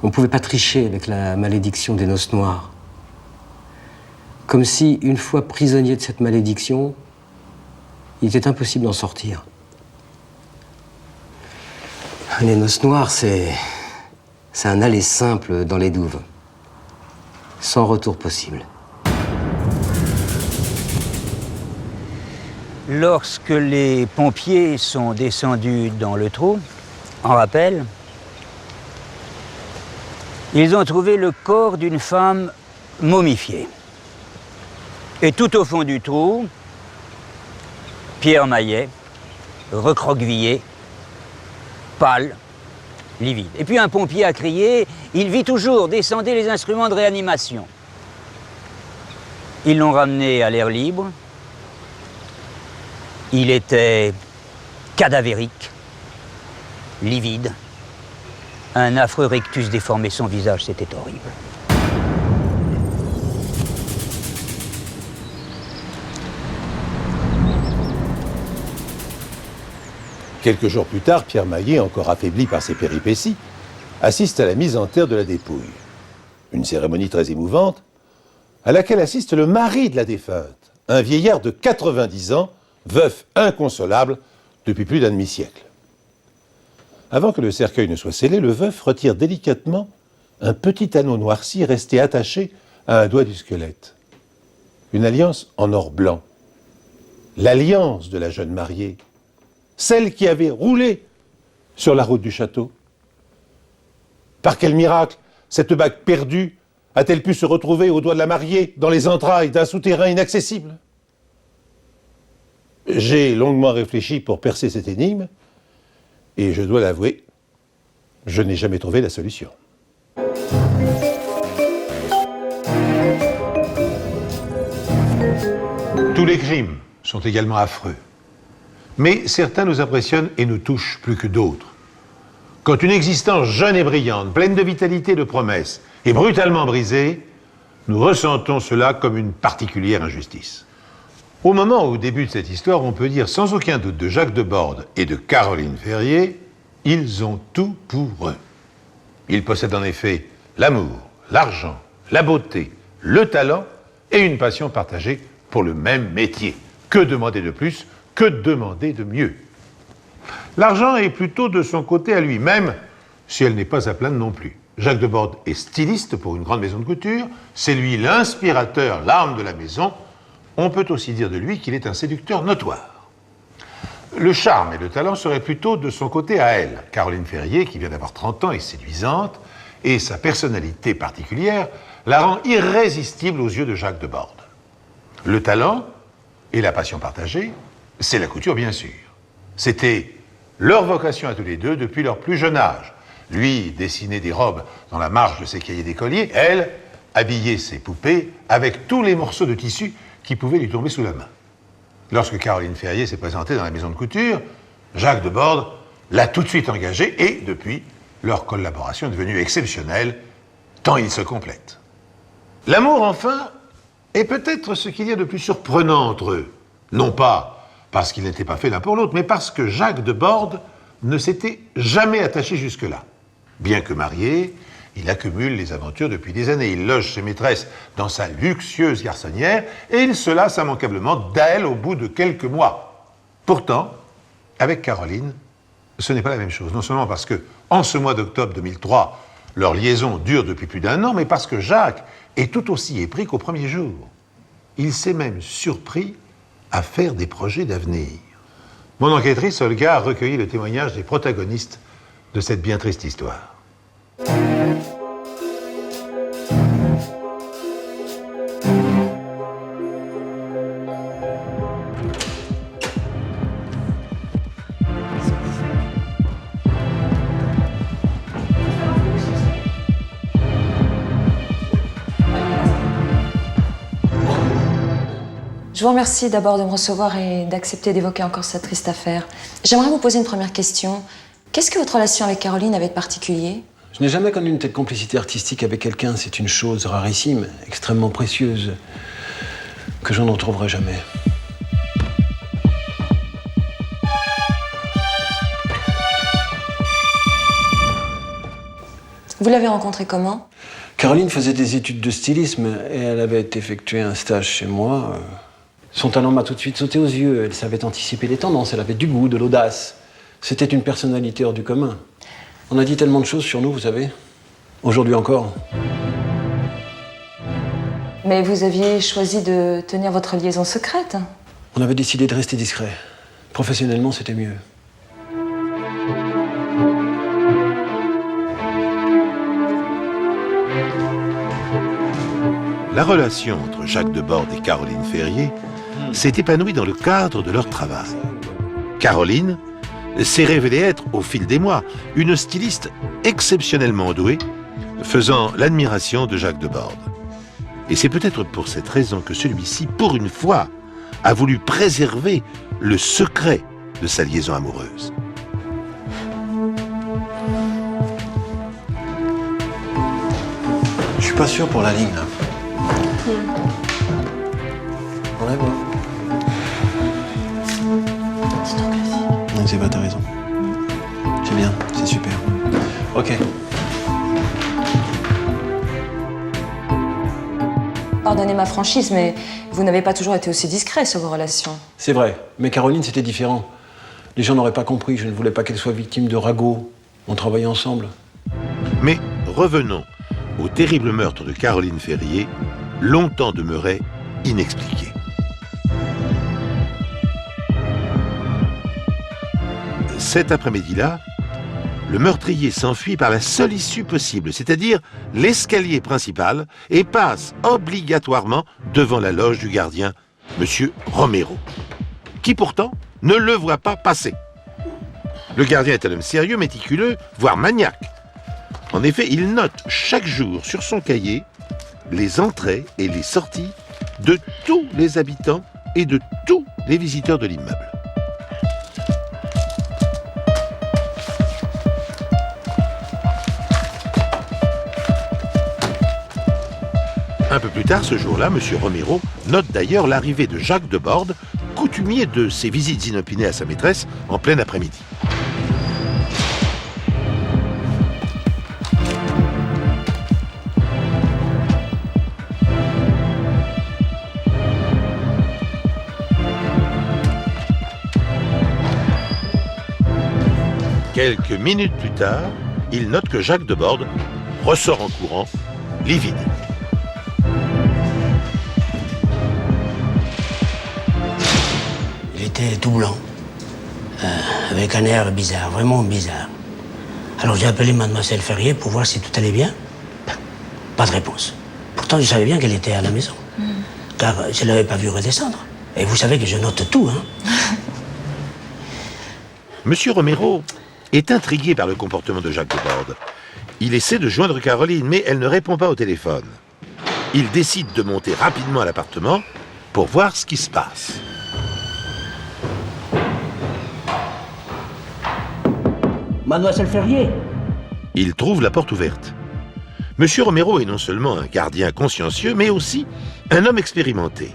on ne pouvait pas tricher avec la malédiction des noces noires. Comme si, une fois prisonnier de cette malédiction, il était impossible d'en sortir. Les noces noires, c'est un aller simple dans les douves, sans retour possible. Lorsque les pompiers sont descendus dans le trou, en rappel, ils ont trouvé le corps d'une femme momifiée. Et tout au fond du trou, Pierre Maillet, recroquevillé, pâle, livide. Et puis un pompier a crié « Il vit toujours, descendez les instruments de réanimation ». Ils l'ont ramené à l'air libre. Il était cadavérique, livide. Un affreux rictus déformait son visage, c'était horrible. Quelques jours plus tard, Pierre Maillet, encore affaibli par ses péripéties, assiste à la mise en terre de la dépouille. Une cérémonie très émouvante, à laquelle assiste le mari de la défunte, un vieillard de 90 ans, veuf inconsolable depuis plus d'un demi-siècle. Avant que le cercueil ne soit scellé, le veuf retire délicatement un petit anneau noirci resté attaché à un doigt du squelette. Une alliance en or blanc. L'alliance de la jeune mariée. Celle qui avait roulé sur la route du château. Par quel miracle cette bague perdue a-t-elle pu se retrouver au doigt de la mariée dans les entrailles d'un souterrain inaccessible? J'ai longuement réfléchi pour percer cette énigme, et je dois l'avouer, je n'ai jamais trouvé la solution. Tous les crimes sont également affreux. Mais certains nous impressionnent et nous touchent plus que d'autres. Quand une existence jeune et brillante, pleine de vitalité et de promesses, est brutalement brisée, nous ressentons cela comme une particulière injustice. Au moment où débute cette histoire, on peut dire sans aucun doute de Jacques Deborde et de Caroline Ferrier, ils ont tout pour eux. Ils possèdent en effet l'amour, l'argent, la beauté, le talent et une passion partagée pour le même métier. Que demander de plus? Que demander de mieux? L'argent est plutôt de son côté à lui, même si elle n'est pas à plaindre non plus. Jacques Deborde est styliste pour une grande maison de couture, c'est lui l'inspirateur, l'âme de la maison. On peut aussi dire de lui qu'il est un séducteur notoire. Le charme et le talent seraient plutôt de son côté à elle. Caroline Ferrier, qui vient d'avoir 30 ans, est séduisante, et sa personnalité particulière la rend irrésistible aux yeux de Jacques Deborde. Le talent et la passion partagée, c'est la couture, bien sûr. C'était leur vocation à tous les deux depuis leur plus jeune âge. Lui dessinait des robes dans la marge de ses cahiers d'écolier, elle habillait ses poupées avec tous les morceaux de tissu qui pouvaient lui tomber sous la main. Lorsque Caroline Ferrier s'est présentée dans la maison de couture, Jacques Deborde l'a tout de suite engagée et, depuis, leur collaboration est devenue exceptionnelle, tant ils se complètent. L'amour, enfin, est peut-être ce qu'il y a de plus surprenant entre eux. Non pas parce qu'ils n'étaient pas faits l'un pour l'autre, mais parce que Jacques Deborde ne s'était jamais attaché jusque-là. Bien que marié, il accumule les aventures depuis des années. Il loge ses maîtresses dans sa luxueuse garçonnière et il se lasse immanquablement d'elle au bout de quelques mois. Pourtant, avec Caroline, ce n'est pas la même chose. Non seulement parce que, en ce mois d'octobre 2003, leur liaison dure depuis plus d'1 an, mais parce que Jacques est tout aussi épris qu'au premier jour. Il s'est même surpris à faire des projets d'avenir. Mon enquêtrice, Olga, a recueilli le témoignage des protagonistes de cette bien triste histoire. Je vous remercie d'abord de me recevoir et d'accepter d'évoquer encore cette triste affaire. J'aimerais vous poser une première question. Qu'est-ce que votre relation avec Caroline avait de particulier? Je n'ai jamais connu une telle complicité artistique avec quelqu'un. C'est une chose rarissime, extrêmement précieuse, que je n'en retrouverai jamais. Vous l'avez rencontrée comment? Caroline faisait des études de stylisme et elle avait effectué un stage chez moi. Son talent m'a tout de suite sauté aux yeux. Elle savait anticiper les tendances, elle avait du goût, de l'audace. C'était une personnalité hors du commun. On a dit tellement de choses sur nous, vous savez. Aujourd'hui encore. Mais vous aviez choisi de tenir votre liaison secrète. On avait décidé de rester discret. Professionnellement, c'était mieux. La relation entre Jacques Debord et Caroline Ferrier s'est épanouie dans le cadre de leur travail. Caroline s'est révélée être, au fil des mois, une styliste exceptionnellement douée, faisant l'admiration de Jacques Debord. Et c'est peut-être pour cette raison que celui-ci, pour une fois, a voulu préserver le secret de sa liaison amoureuse. Je suis pas sûr pour la ligne, là. Enlève-moi. Non, c'est pas, t'as raison. C'est bien, c'est super. Ok. Pardonnez ma franchise, mais vous n'avez pas toujours été aussi discret sur vos relations. C'est vrai, mais Caroline, c'était différent. Les gens n'auraient pas compris, je ne voulais pas qu'elle soit victime de ragots. On travaillait ensemble. Mais revenons au terrible meurtre de Caroline Ferrier, longtemps demeuré inexpliqué. Cet après-midi-là, le meurtrier s'enfuit par la seule issue possible, c'est-à-dire l'escalier principal, et passe obligatoirement devant la loge du gardien, M. Romero, qui pourtant ne le voit pas passer. Le gardien est un homme sérieux, méticuleux, voire maniaque. En effet, il note chaque jour sur son cahier les entrées et les sorties de tous les habitants et de tous les visiteurs de l'immeuble. Un peu plus tard, ce jour-là, M. Romero note d'ailleurs l'arrivée de Jacques Debord, coutumier de ses visites inopinées à sa maîtresse en plein après-midi. Quelques minutes plus tard, il note que Jacques Debord ressort en courant, livide. Il était tout blanc, avec un air bizarre, vraiment bizarre. Alors j'ai appelé mademoiselle Ferrier pour voir si tout allait bien. Pas de réponse. Pourtant, je savais bien qu'elle était à la maison, car je ne l'avais pas vue redescendre. Et vous savez que je note tout, hein. Monsieur Romero est intrigué par le comportement de Jacques Debord. Il essaie de joindre Caroline, mais elle ne répond pas au téléphone. Il décide de monter rapidement à l'appartement pour voir ce qui se passe. Mademoiselle Ferrier. Il trouve la porte ouverte. Monsieur Romero est non seulement un gardien consciencieux, mais aussi un homme expérimenté.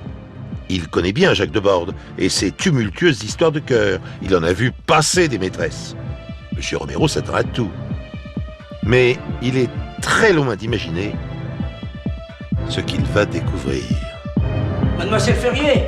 Il connaît bien Jacques Debord et ses tumultueuses histoires de cœur. Il en a vu passer des maîtresses. Monsieur Romero s'attend à tout. Mais il est très loin d'imaginer ce qu'il va découvrir. Mademoiselle Ferrier.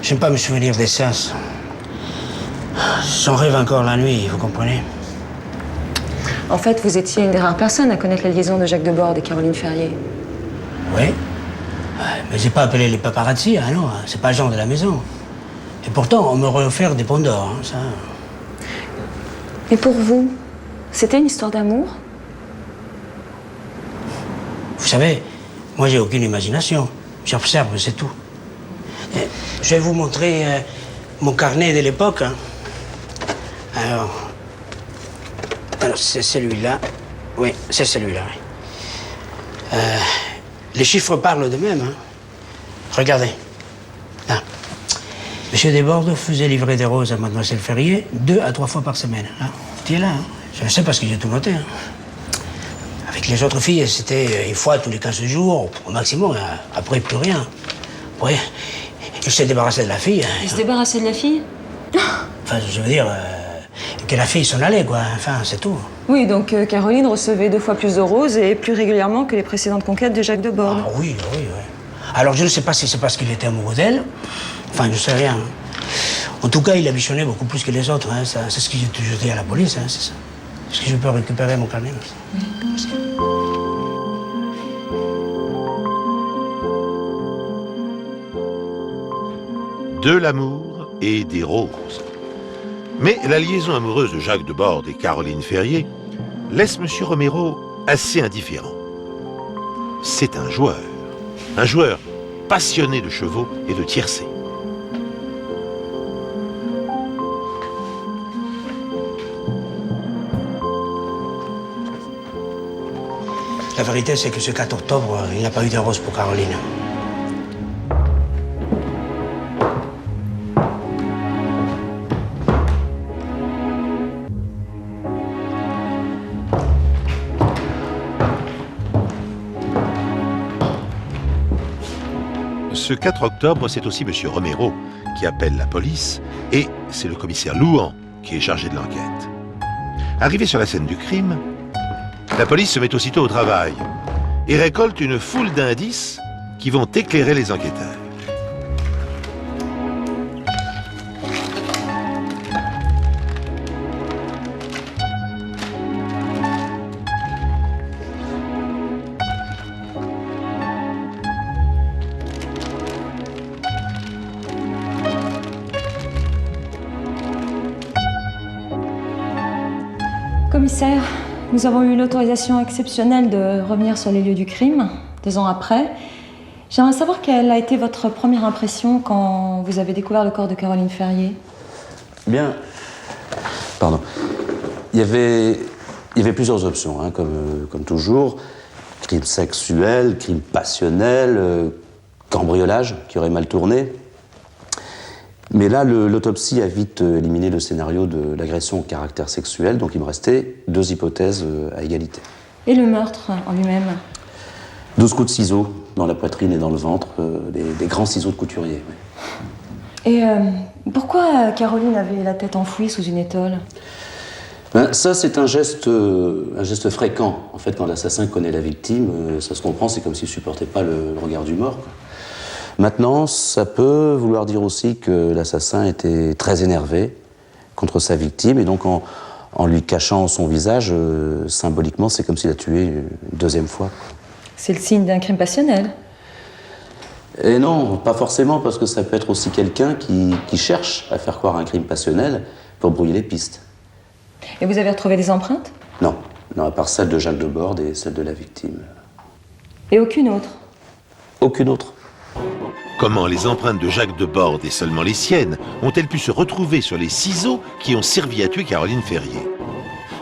J'aime pas me souvenir des sens. J'en rêve encore la nuit, vous comprenez? En fait, vous étiez une des rares personnes à connaître la liaison de Jacques Debord et Caroline Ferrier. Oui. Mais j'ai pas appelé les paparazzi, hein, non. C'est pas le genre de la maison. Et pourtant, on m'aurait offert des ponts d'or, hein, ça. Et pour vous, c'était une histoire d'amour? Vous savez, moi, j'ai aucune imagination. J'observe, c'est tout. Et je vais vous montrer mon carnet de l'époque. Hein. Alors c'est celui-là. Oui, c'est celui-là. Oui. Les chiffres parlent d'eux-mêmes. Hein. Regardez. Là. Monsieur Debord faisait livrer des roses à mademoiselle Ferrier 2 à 3 fois par semaine. Hein. Tu es là, hein. Je le sais parce que j'ai tout noté. Hein. Avec les autres filles, c'était une fois tous les 15 jours, au maximum. Après, plus rien. Après, il s'est débarrassé de la fille. Il se débarrassait de la fille? Enfin, je veux dire que la fille s'en allait, quoi. Enfin, c'est tout. Oui, donc Caroline recevait 2 fois plus de roses et plus régulièrement que les précédentes conquêtes de Jacques de Borde. Ah oui, oui, oui. Alors, je ne sais pas si c'est parce qu'il était amoureux d'elle. Enfin, je ne sais rien. En tout cas, il a bichonné beaucoup plus que les autres. Hein. C'est ce que j'ai toujours dit à la police, hein, c'est ça. Est-ce que je peux récupérer mon carnet? Merci. De l'amour et des roses. Mais la liaison amoureuse de Jacques de Borde et Caroline Ferrier laisse M. Romero assez indifférent. C'est un joueur passionné de chevaux et de tiercé. La vérité, c'est que ce 4 octobre, il n'a pas eu de rose pour Caroline. Ce 4 octobre, c'est aussi M. Romero qui appelle la police et c'est le commissaire Louan qui est chargé de l'enquête. Arrivé sur la scène du crime, la police se met aussitôt au travail et récolte une foule d'indices qui vont éclairer les enquêteurs. Commissaire, nous avons eu l'autorisation exceptionnelle de revenir sur les lieux du crime, 2 ans après. J'aimerais savoir quelle a été votre première impression quand vous avez découvert le corps de Caroline Ferrier. Bien. Pardon. Il y avait plusieurs options, hein, comme toujours. Crime sexuel, crime passionnel, cambriolage qui aurait mal tourné. Mais là, l'autopsie a vite éliminé le scénario de l'agression au caractère sexuel, donc il me restait 2 hypothèses à égalité. Et le meurtre en lui-même? 12 coups de ciseaux dans la poitrine et dans le ventre, des grands ciseaux de couturier. Oui. Et pourquoi Caroline avait la tête enfouie sous une étole? Ben, ça, c'est un geste fréquent. En fait, quand l'assassin connaît la victime, ça se comprend, c'est comme s'il ne supportait pas le regard du mort, quoi. Maintenant, ça peut vouloir dire aussi que l'assassin était très énervé contre sa victime, et donc en lui cachant son visage, symboliquement, c'est comme s'il a tué une 2e fois. C'est le signe d'un crime passionnel. Et non, pas forcément, parce que ça peut être aussi quelqu'un qui cherche à faire croire un crime passionnel pour brouiller les pistes. Et vous avez retrouvé des empreintes? Non, à part celle de Jacques de Borde et celle de la victime. Et aucune autre? Aucune autre. Comment les empreintes de Jacques de Borde et seulement les siennes ont-elles pu se retrouver sur les ciseaux qui ont servi à tuer Caroline Ferrier?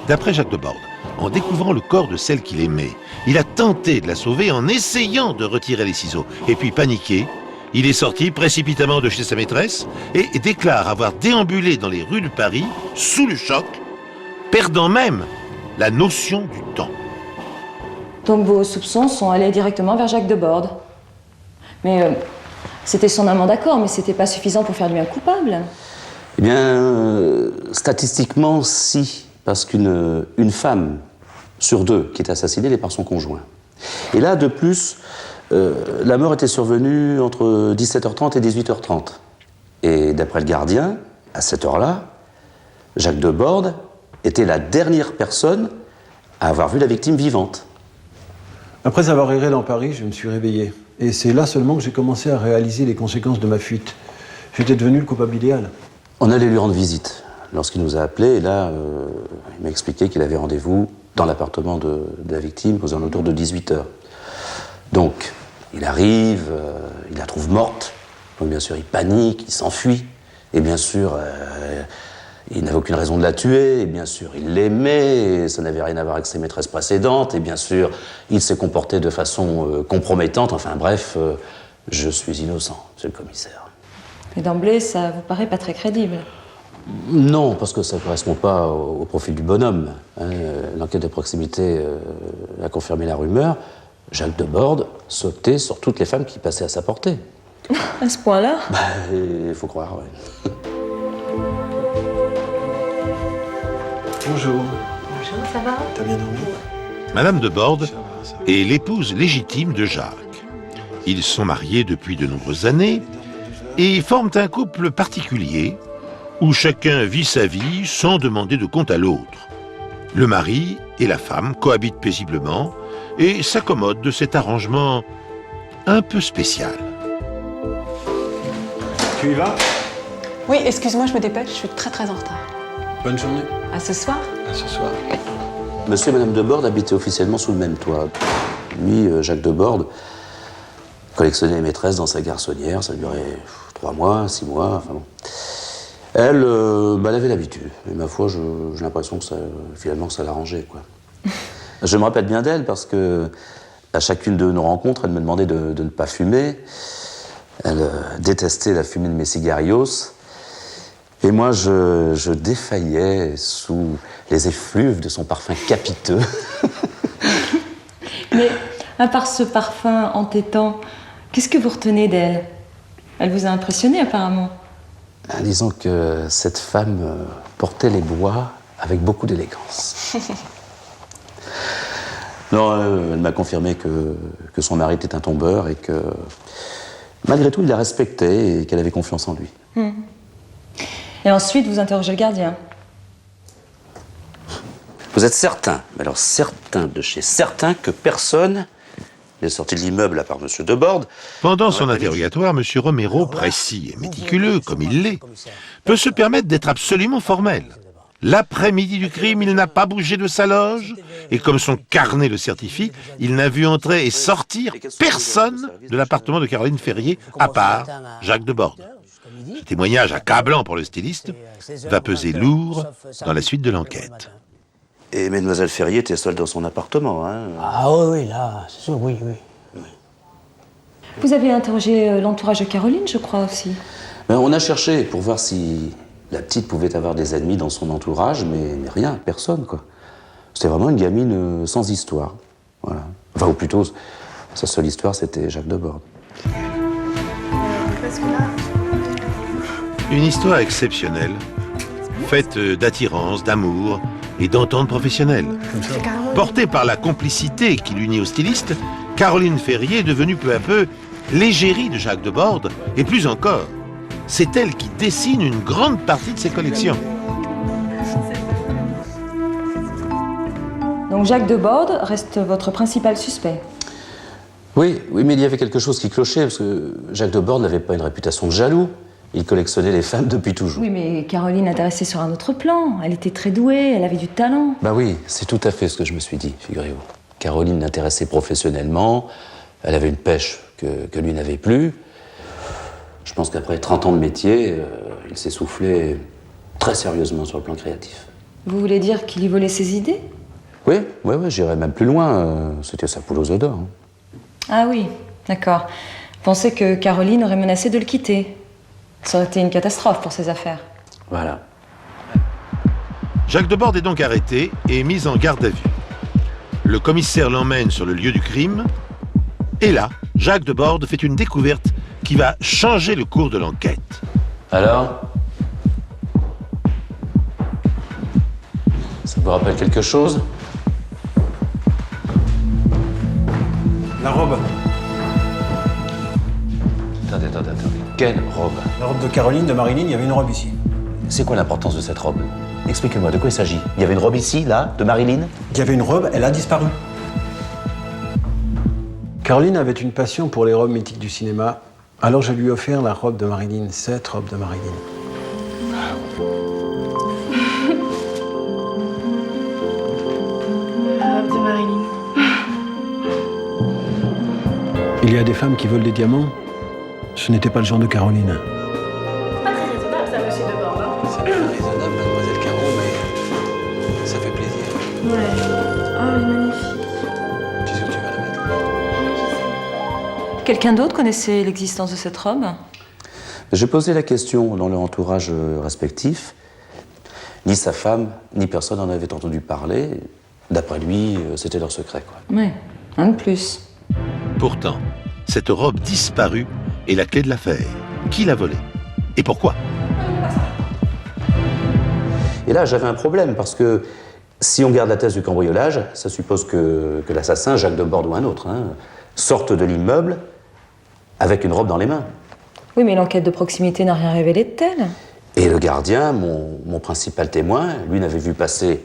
D'après Jacques de Borde, en découvrant le corps de celle qu'il aimait, il a tenté de la sauver en essayant de retirer les ciseaux. Et puis, paniqué, il est sorti précipitamment de chez sa maîtresse et déclare avoir déambulé dans les rues de Paris sous le choc, perdant même la notion du temps. Donc vos soupçons sont allés directement vers Jacques de Borde. Mais c'était son amant, d'accord, mais c'était pas suffisant pour faire de lui un coupable. Eh bien, statistiquement, si, parce qu'une femme sur 2 qui est assassinée, elle est par son conjoint. Et là, de plus, la mort était survenue entre 17h30 et 18h30. Et d'après le gardien, à cette heure-là, Jacques de Borde était la dernière personne à avoir vu la victime vivante. Après avoir erré dans Paris, je me suis réveillé. Et c'est là seulement que j'ai commencé à réaliser les conséquences de ma fuite. J'étais devenu le coupable idéal. On allait lui rendre visite lorsqu'il nous a appelés. Et là, il m'a expliqué qu'il avait rendez-vous dans l'appartement de la victime aux alentours de 18h. Donc, il arrive, il la trouve morte. Donc, bien sûr, il panique, il s'enfuit. Et bien sûr, il n'avait aucune raison de la tuer. Et bien sûr, il l'aimait. Et ça n'avait rien à voir avec ses maîtresses précédentes. Et bien sûr, il s'est comporté de façon compromettante. Enfin bref, je suis innocent, monsieur le commissaire. Mais d'emblée, ça vous paraît pas très crédible. Non, parce que ça ne correspond pas au profil du bonhomme. Hein. L'enquête de proximité a confirmé la rumeur. Jacques Debord sautait sur toutes les femmes qui passaient à sa portée. À ce point-là? Il faut croire, oui. Bonjour. Bonjour, ça va? T'as bien dormi? Madame Debord est l'épouse légitime de Jacques. Ils sont mariés depuis de nombreuses années et forment un couple particulier où chacun vit sa vie sans demander de compte à l'autre. Le mari et la femme cohabitent paisiblement et s'accommodent de cet arrangement un peu spécial. Tu y vas? Oui, excuse-moi, je me dépêche, je suis très en retard. Bonne journée. À ce soir? À ce soir. Monsieur et Madame Debord habitaient officiellement sous le même toit. Lui, Jacques Debord, collectionnait les maîtresses dans sa garçonnière. Ça durait 3 mois, 6 mois, enfin bon. Elle, elle avait l'habitude. Et ma foi, j'ai l'impression que finalement, ça l'arrangeait, quoi. Je me rappelle bien d'elle parce que à chacune de nos rencontres, elle me demandait de ne pas fumer. Elle détestait la fumée de mes cigarios. Et moi, je défaillais sous les effluves de son parfum capiteux. Mais à part ce parfum entêtant, qu'est-ce que vous retenez d'elle? Elle vous a impressionné apparemment. Disons que cette femme portait les bois avec beaucoup d'élégance. Non, elle m'a confirmé que son mari était un tombeur et que, malgré tout, il la respectait et qu'elle avait confiance en lui. Et ensuite, vous interrogez le gardien. Vous êtes certain, mais alors certain de chez certain, que personne n'est sorti de l'immeuble à part M. Debord. Pendant son interrogatoire, M. Romero, précis et méticuleux comme il l'est, peut se permettre d'être absolument formel. L'après-midi du crime, il n'a pas bougé de sa loge, et comme son carnet le certifie, il n'a vu entrer et sortir personne de l'appartement de Caroline Ferrier, à part Jacques Debord. Ce témoignage accablant pour le styliste va peser lourd dans la suite de l'enquête. Et Mademoiselle Ferrier était seule dans son appartement, hein. Ah oui, là, c'est sûr, oui. Vous avez interrogé l'entourage de Caroline, je crois aussi. On a cherché pour voir si la petite pouvait avoir des ennemis dans son entourage, mais rien, personne, quoi. C'était vraiment une gamine sans histoire. Voilà. Enfin, ou plutôt, sa seule histoire, c'était Jacques Debord. Une histoire exceptionnelle, faite d'attirance, d'amour et d'entente professionnelle. Portée par la complicité qui l'unit au styliste, Caroline Ferrier est devenue peu à peu l'égérie de Jacques Debord, et plus encore, c'est elle qui dessine une grande partie de ses collections. Donc Jacques Debord reste votre principal suspect. Oui, mais il y avait quelque chose qui clochait, parce que Jacques Debord n'avait pas une réputation de jaloux. Il collectionnait les femmes depuis toujours. Oui, mais Caroline intéressait sur un autre plan. Elle était très douée, elle avait du talent. Bah oui, c'est tout à fait ce que je me suis dit, figurez-vous. Caroline l'intéressait professionnellement, elle avait une pêche que lui n'avait plus. Je pense qu'après 30 ans de métier, il s'est soufflé très sérieusement sur le plan créatif. Vous voulez dire qu'il y volait ses idées? Oui, j'irais même plus loin. C'était sa poule aux œufs d'or. Ah oui, d'accord. Vous pensez que Caroline aurait menacé de le quitter? Ça aurait été une catastrophe pour ses affaires. Voilà. Jacques Debord est donc arrêté et mis en garde à vue. Le commissaire l'emmène sur le lieu du crime. Et là, Jacques Debord fait une découverte qui va changer le cours de l'enquête. Alors? Ça vous rappelle quelque chose? La robe. Attendez. Quelle robe? La robe de Caroline, de Marilyn, il y avait une robe ici. C'est quoi l'importance de cette robe? Expliquez-moi, de quoi il s'agit? Il y avait une robe ici, là, de Marilyn? Il y avait une robe, elle a disparu. Caroline avait une passion pour les robes mythiques du cinéma, alors je lui ai offert la robe de Marilyn, cette robe de Marilyn. La robe de Marilyn. Il y a des femmes qui veulent des diamants. Ce n'était pas le genre de Caroline. Pas très raisonnable ça, monsieur Debord, hein. C'est pas raisonnable, mademoiselle Caro, mais ça fait plaisir. Ouais. Oh, elle est magnifique. Tu sais où tu vas la mettre? Quelqu'un d'autre connaissait l'existence de cette robe? J'ai posé la question dans leur entourage respectif, Ni sa femme, ni personne n'en avait entendu parler. D'après lui, c'était leur secret, quoi. Ouais, un de plus. Pourtant, cette robe disparue est la clé de l'affaire. Qui l'a volée? Et pourquoi? Et là, j'avais un problème, parce que si on garde la thèse du cambriolage, ça suppose que l'assassin, Jacques Debord ou un autre, sorte de l'immeuble avec une robe dans les mains. Oui, mais l'enquête de proximité n'a rien révélé de tel. Et le gardien, mon principal témoin, lui n'avait vu passer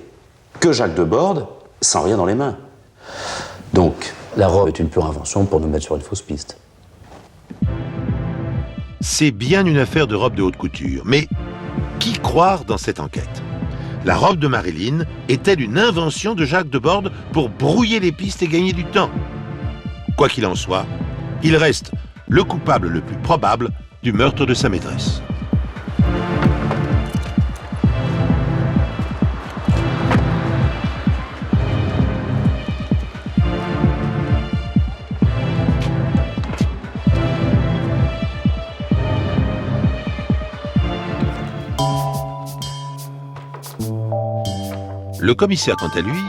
que Jacques Debord sans rien dans les mains. Donc, la robe est une pure invention pour nous mettre sur une fausse piste. C'est bien une affaire de robe de haute couture. Mais qui croire dans cette enquête? La robe de Marilyn est-elle une invention de Jacques Debord pour brouiller les pistes et gagner du temps? Quoi qu'il en soit, il reste le coupable le plus probable du meurtre de sa maîtresse. Le commissaire, quant à lui,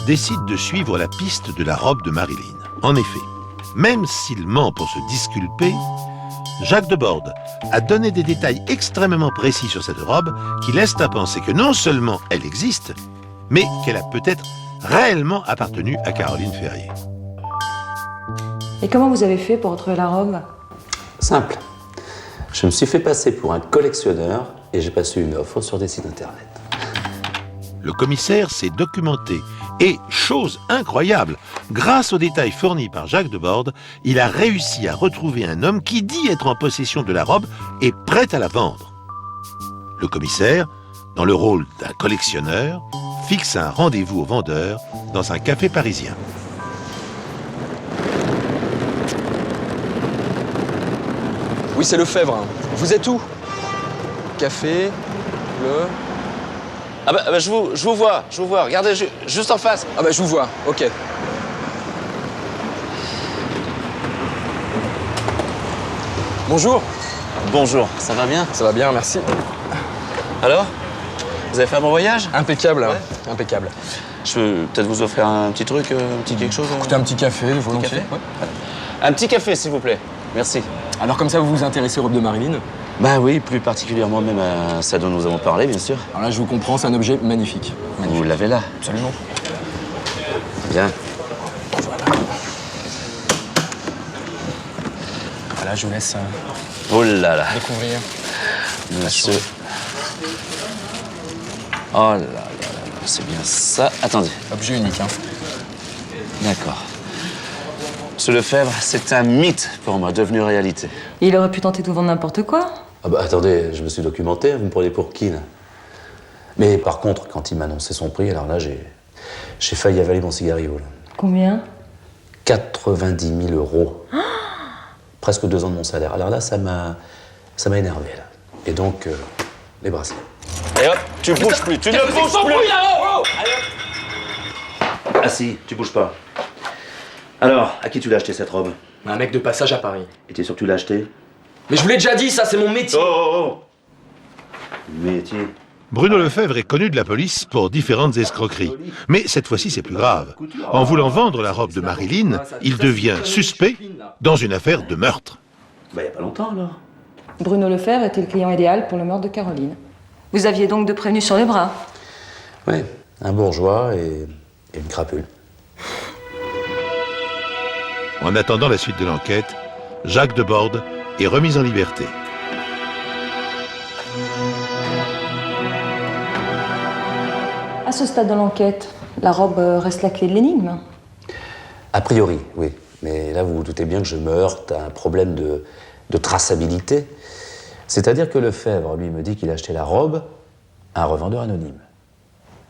décide de suivre la piste de la robe de Marilyn. En effet, même s'il ment pour se disculper, Jacques Debord a donné des détails extrêmement précis sur cette robe qui laissent à penser que non seulement elle existe, mais qu'elle a peut-être réellement appartenu à Caroline Ferrier. Et comment vous avez fait pour retrouver la robe? Simple. Je me suis fait passer pour un collectionneur et j'ai passé une offre sur des sites internet. Le commissaire s'est documenté et, chose incroyable, grâce aux détails fournis par Jacques Debord, il a réussi à retrouver un homme qui dit être en possession de la robe et prêt à la vendre. Le commissaire, dans le rôle d'un collectionneur, fixe un rendez-vous au vendeur dans un café parisien. Oui, c'est Lefebvre. Vous êtes où? Café, le... Ah bah, je vous vois, regardez, juste en face. Ah bah je vous vois, ok. Bonjour. Bonjour, ça va bien? Ça va bien, merci. Alors? Vous avez fait un bon voyage? Impeccable, ouais. Impeccable. Je peux peut-être vous offrir un petit truc, un petit quelque chose? Écoutez, un petit café, volontiers. Café ouais. Un petit café, s'il vous plaît. Merci. Alors comme ça, vous vous intéressez aux robes de Marilyn? Bah oui, plus particulièrement même à ça dont nous avons parlé, bien sûr. Alors là, je vous comprends, c'est un objet magnifique. Vous l'avez là? Absolument. Bien. Voilà, je vous laisse oh là là. découvrir. Monsieur. Oh là là, c'est bien ça. Attendez. Objet unique, hein. D'accord. Monsieur Lefebvre, c'est un mythe pour moi, devenu réalité. Il aurait pu tenter de vous vendre n'importe quoi. Ah bah attendez, je me suis documenté, vous me prenez pour qui, là? Mais par contre, quand il m'a annoncé son prix, alors là, j'ai failli avaler mon cigario, là. Combien? 90 000 euros. Presque 2 ans de mon salaire. Alors là, ça m'a énervé, là. Et donc, les bracelets. Et hop, tu bouges plus, tu ne bouges plus là-haut. Ah si, tu bouges pas. Alors, à qui tu l'as acheté cette robe? Un mec de passage à Paris. Et t'es sûr que tu l'as acheté? Mais je vous l'ai déjà dit, ça c'est mon métier. Oh. Métier. Bruno Lefebvre est connu de la police pour différentes escroqueries. Mais cette fois-ci, c'est plus grave. En voulant vendre la robe de Marilyn, il devient suspect dans une affaire de meurtre. Bah, il n'y a pas longtemps, alors. Bruno Lefebvre était le client idéal pour le meurtre de Caroline. Vous aviez donc 2 prévenus sur les bras? Oui, un bourgeois et une crapule. En attendant la suite de l'enquête, Jacques Debord est remis en liberté. À ce stade de l'enquête, la robe reste la clé de l'énigme? A priori, oui. Mais là, vous vous doutez bien que je me heurte à un problème de traçabilité. C'est-à-dire que Lefebvre, lui, me dit qu'il a acheté la robe à un revendeur anonyme.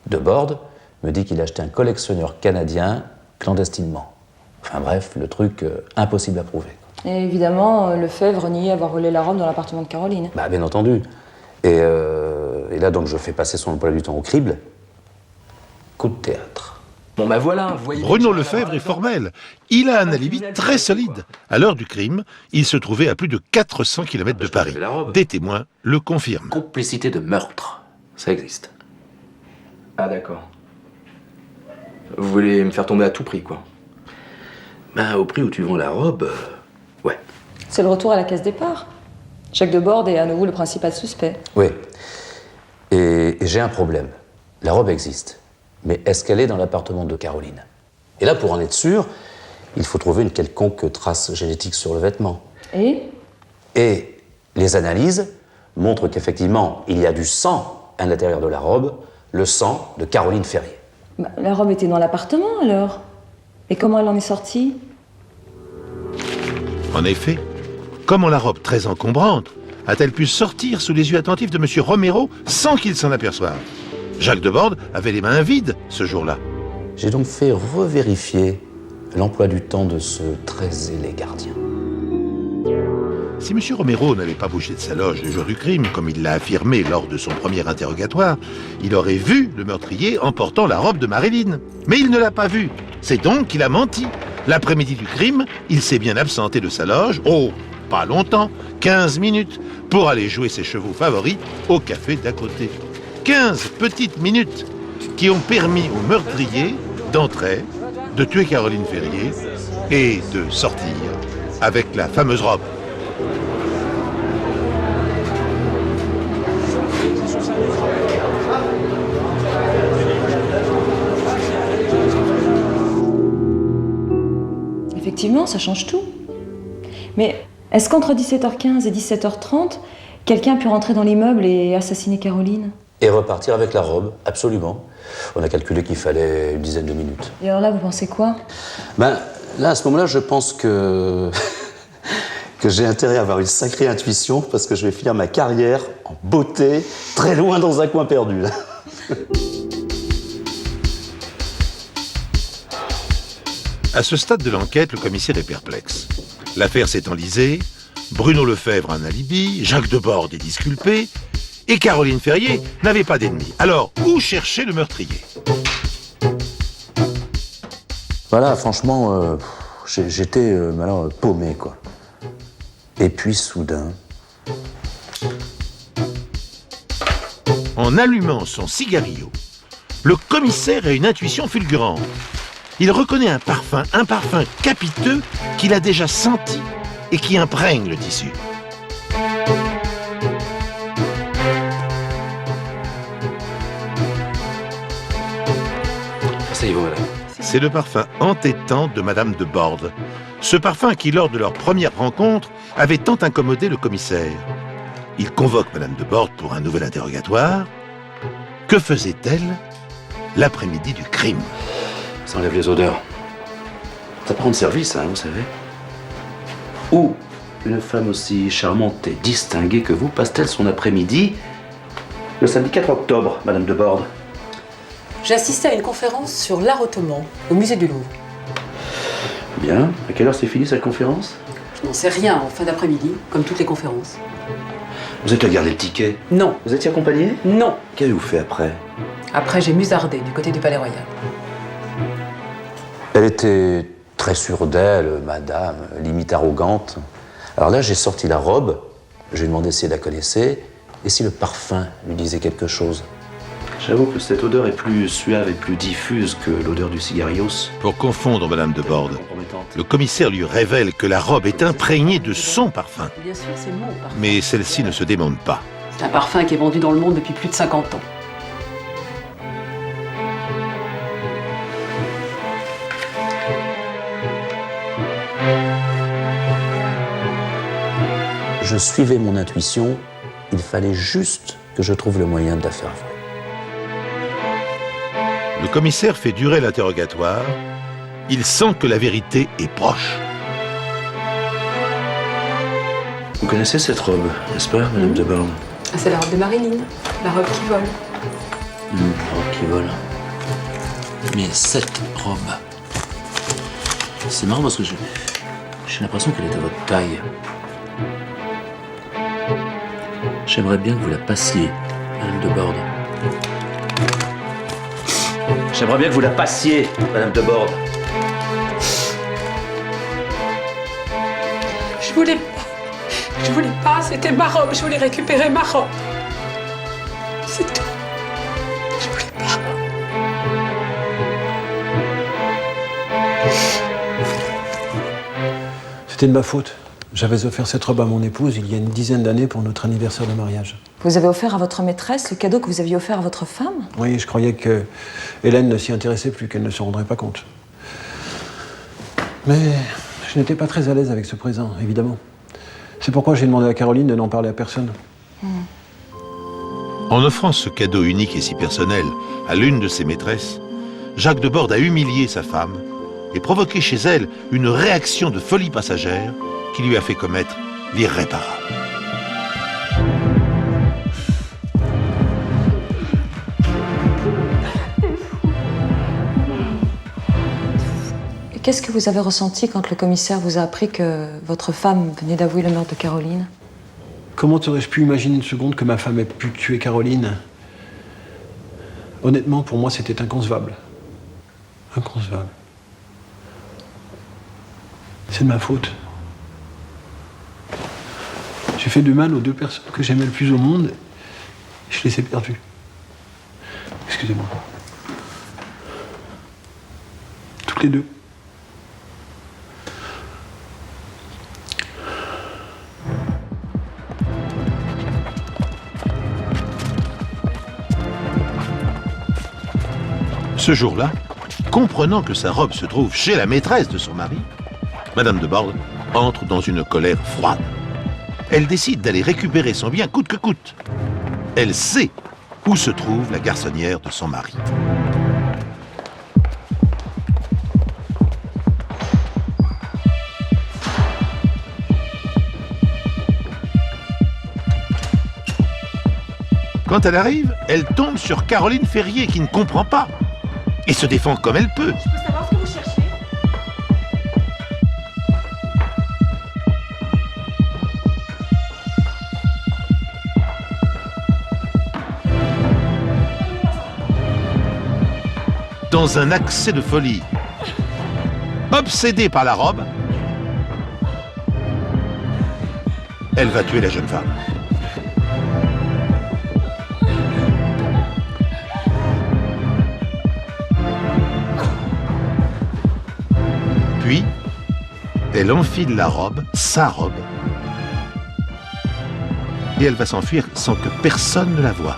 Debord me dit qu'il a acheté un collectionneur canadien clandestinement. Enfin bref, le truc impossible à prouver. Et évidemment, Lefebvre niait avoir volé la robe dans l'appartement de Caroline. Bah, bien entendu. Et là, donc, je fais passer son emploi du temps au crible. Coup de théâtre. Bon, bah voilà, vous voyez... Bruno Lefebvre est formel. Il a un alibi très solide. À l'heure du crime, il se trouvait à plus de 400 km de Paris. Des témoins le confirment. Complicité de meurtre, ça existe. Ah d'accord. Vous voulez me faire tomber à tout prix, quoi. Ben, au prix où tu vends la robe, ouais. C'est le retour à la case départ. Jacques Debord est à nouveau le principal suspect. Oui. Et j'ai un problème. La robe existe. Mais est-ce qu'elle est dans l'appartement de Caroline? Et là, pour en être sûr, il faut trouver une quelconque trace génétique sur le vêtement. Et les analyses montrent qu'effectivement, il y a du sang à l'intérieur de la robe, le sang de Caroline Ferrier. Bah, la robe était dans l'appartement alors. Et comment elle en est sortie? En effet, comment la robe très encombrante a-t-elle pu sortir sous les yeux attentifs de M. Romero sans qu'il s'en aperçoive? Jacques Debord avait les mains vides ce jour-là. J'ai donc fait revérifier l'emploi du temps de ce très zélé gardien. Si M. Romero n'avait pas bougé de sa loge le jour du crime, comme il l'a affirmé lors de son premier interrogatoire, il aurait vu le meurtrier emportant la robe de Marilyn. Mais il ne l'a pas vu. C'est donc qu'il a menti. L'après-midi du crime, il s'est bien absenté de sa loge, pas longtemps, 15 minutes, pour aller jouer ses chevaux favoris au café d'à côté. 15 petites minutes qui ont permis au meurtrier d'entrer, de tuer Caroline Ferrier et de sortir avec la fameuse robe. Effectivement, ça change tout. Mais est-ce qu'entre 17h15 et 17h30, quelqu'un a pu rentrer dans l'immeuble et assassiner Caroline? Et repartir avec la robe, absolument. On a calculé qu'il fallait une dizaine de minutes. Et alors là, vous pensez quoi? Ben, là, à ce moment-là, je pense que j'ai intérêt à avoir une sacrée intuition parce que je vais finir ma carrière en beauté, très loin dans un coin perdu. À ce stade de l'enquête, le commissaire est perplexe. L'affaire s'est enlisée, Bruno Lefebvre a un alibi, Jacques Debord est disculpé, et Caroline Ferrier n'avait pas d'ennemi. Alors, où chercher le meurtrier? Voilà, franchement, j'étais paumé, quoi. Et puis, soudain... En allumant son cigarillo, le commissaire a une intuition fulgurante. Il reconnaît un parfum capiteux qu'il a déjà senti et qui imprègne le tissu. Asseyez-vous, madame. C'est le parfum entêtant de Madame Debord. Ce parfum qui, lors de leur première rencontre, avait tant incommodé le commissaire. Il convoque Madame Debord pour un nouvel interrogatoire. Que faisait-elle l'après-midi du crime? Ça enlève les odeurs. Ça prend de service, hein, vous savez. Où une femme aussi charmante et distinguée que vous passe-t-elle son après-midi le samedi 4 octobre, Madame Debord? J'ai assisté à une conférence sur l'art ottoman au musée du Louvre. Bien. À quelle heure s'est finie cette conférence? Je n'en sais rien en fin d'après-midi, comme toutes les conférences. Vous êtes allé garder le ticket? Non. Vous étiez accompagné? Non. Qu'avez-vous fait après? Après, j'ai musardé du côté du Palais Royal. Elle était très sûre d'elle, madame, limite arrogante. Alors là, j'ai sorti la robe, je lui ai demandé si elle la connaissait et si le parfum lui disait quelque chose. J'avoue que cette odeur est plus suave et plus diffuse que l'odeur du cigarillos. Pour confondre Madame Debord, le commissaire lui révèle que la robe est imprégnée de son parfum. Bien sûr, c'est mon parfum. Mais celle-ci ne se démonte pas. C'est un parfum qui est vendu dans le monde depuis plus de 50 ans. Je suivais mon intuition, il fallait juste que je trouve le moyen de la faire vraie. Le commissaire fait durer l'interrogatoire. Il sent que la vérité est proche. Vous connaissez cette robe, n'est-ce pas, Madame Debord? C'est la robe de Marilyn, la robe qui vole. La robe qui vole. Mais cette robe... C'est marrant parce que j'ai l'impression qu'elle est à votre taille. J'aimerais bien que vous la passiez, Madame Debord. J'aimerais bien que vous la passiez, Madame Debord. Je voulais pas, c'était ma robe, je voulais récupérer ma robe. C'est tout. Je voulais pas. C'était de ma faute. J'avais offert cette robe à mon épouse il y a une dizaine d'années pour notre anniversaire de mariage. Vous avez offert à votre maîtresse le cadeau que vous aviez offert à votre femme? Oui, je croyais que Hélène ne s'y intéressait plus, qu'elle ne se rendrait pas compte. Mais je n'étais pas très à l'aise avec ce présent, évidemment. C'est pourquoi j'ai demandé à Caroline de n'en parler à personne. En offrant ce cadeau unique et si personnel à l'une de ses maîtresses, Jacques Debord a humilié sa femme et provoqué chez elle une réaction de folie passagère qui lui a fait commettre l'irréparable. Et qu'est-ce que vous avez ressenti quand le commissaire vous a appris que votre femme venait d'avouer le meurtre de Caroline? Comment aurais-je pu imaginer une seconde que ma femme ait pu tuer Caroline? Honnêtement, pour moi, c'était inconcevable. Inconcevable. C'est de ma faute. J'ai fait du mal aux deux personnes que j'aimais le plus au monde. Et je les ai perdues. Excusez-moi. Toutes les deux. Ce jour-là, comprenant que sa robe se trouve chez la maîtresse de son mari, Madame Debord entre dans une colère froide. Elle décide d'aller récupérer son bien coûte que coûte. Elle sait où se trouve la garçonnière de son mari. Quand elle arrive, elle tombe sur Caroline Ferrier qui ne comprend pas et se défend comme elle peut. Je peux savoir ce que vous cherchez? Dans un accès de folie, obsédée par la robe, elle va tuer la jeune femme. Puis, elle enfile la robe, sa robe, et elle va s'enfuir sans que personne ne la voie.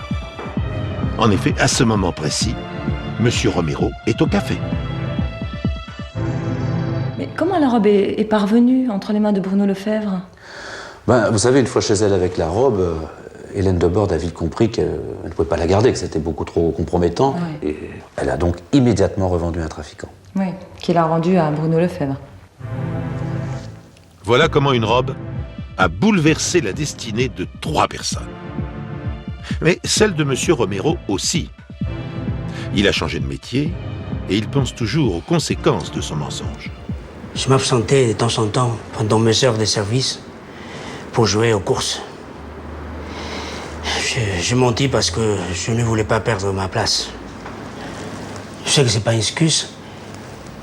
En effet, à ce moment précis, Monsieur Romero est au café. Mais comment la robe est parvenue entre les mains de Bruno Lefebvre? Ben, vous savez, une fois chez elle avec la robe, Hélène Debord a vite compris qu'elle ne pouvait pas la garder, que c'était beaucoup trop compromettant. Oui. Et elle a donc immédiatement revendu un trafiquant. Oui, qu'il a rendu à Bruno Lefebvre. Voilà comment une robe a bouleversé la destinée de 3 personnes. Mais celle de Monsieur Romero aussi. Il a changé de métier et il pense toujours aux conséquences de son mensonge. Je m'absentais de temps en temps pendant mes heures de service pour jouer aux courses. Je mentis parce que je ne voulais pas perdre ma place. Je sais que c'est pas une excuse,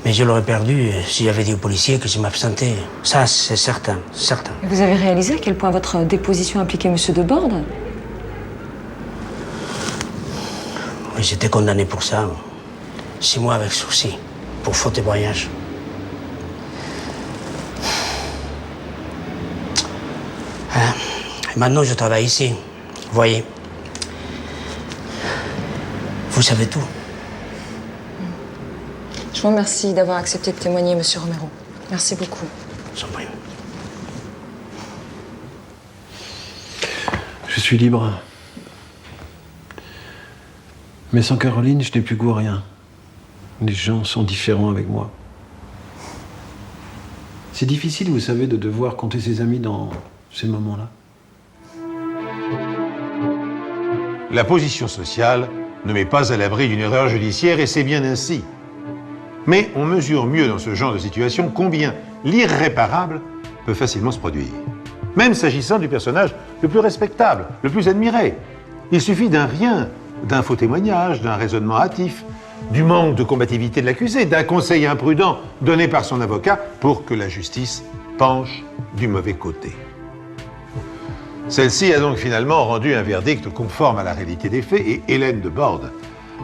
mais je l'aurais perdu si j'avais dit aux policiers que je m'absentais. Ça, c'est certain, certain. Et vous avez réalisé à quel point votre déposition impliquait M. Debord? Oui, j'étais condamné pour ça. 6 mois avec sursis, pour faute de voyage. Et maintenant, je travaille ici. Vous voyez. Vous savez tout. Je vous remercie d'avoir accepté de témoigner, Monsieur Romero. Merci beaucoup. J'en prie. Je suis libre. Mais sans Caroline, je n'ai plus goût à rien. Les gens sont différents avec moi. C'est difficile, vous savez, de devoir compter ses amis dans ces moments-là. La position sociale ne met pas à l'abri d'une erreur judiciaire et c'est bien ainsi. Mais on mesure mieux dans ce genre de situation combien l'irréparable peut facilement se produire. Même s'agissant du personnage le plus respectable, le plus admiré. Il suffit d'un rien, d'un faux témoignage, d'un raisonnement hâtif, du manque de combativité de l'accusé, d'un conseil imprudent donné par son avocat pour que la justice penche du mauvais côté. Celle-ci a donc finalement rendu un verdict conforme à la réalité des faits et Hélène Debord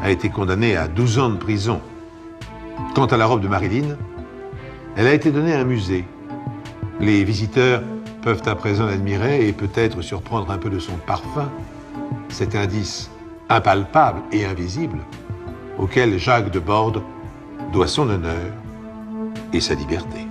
a été condamnée à 12 ans de prison. Quant à la robe de Marilyn, elle a été donnée à un musée Les visiteurs peuvent à présent l'admirer et peut-être surprendre un peu de son parfum, cet indice impalpable et invisible auquel Jacques de Bordes doit son honneur et sa liberté.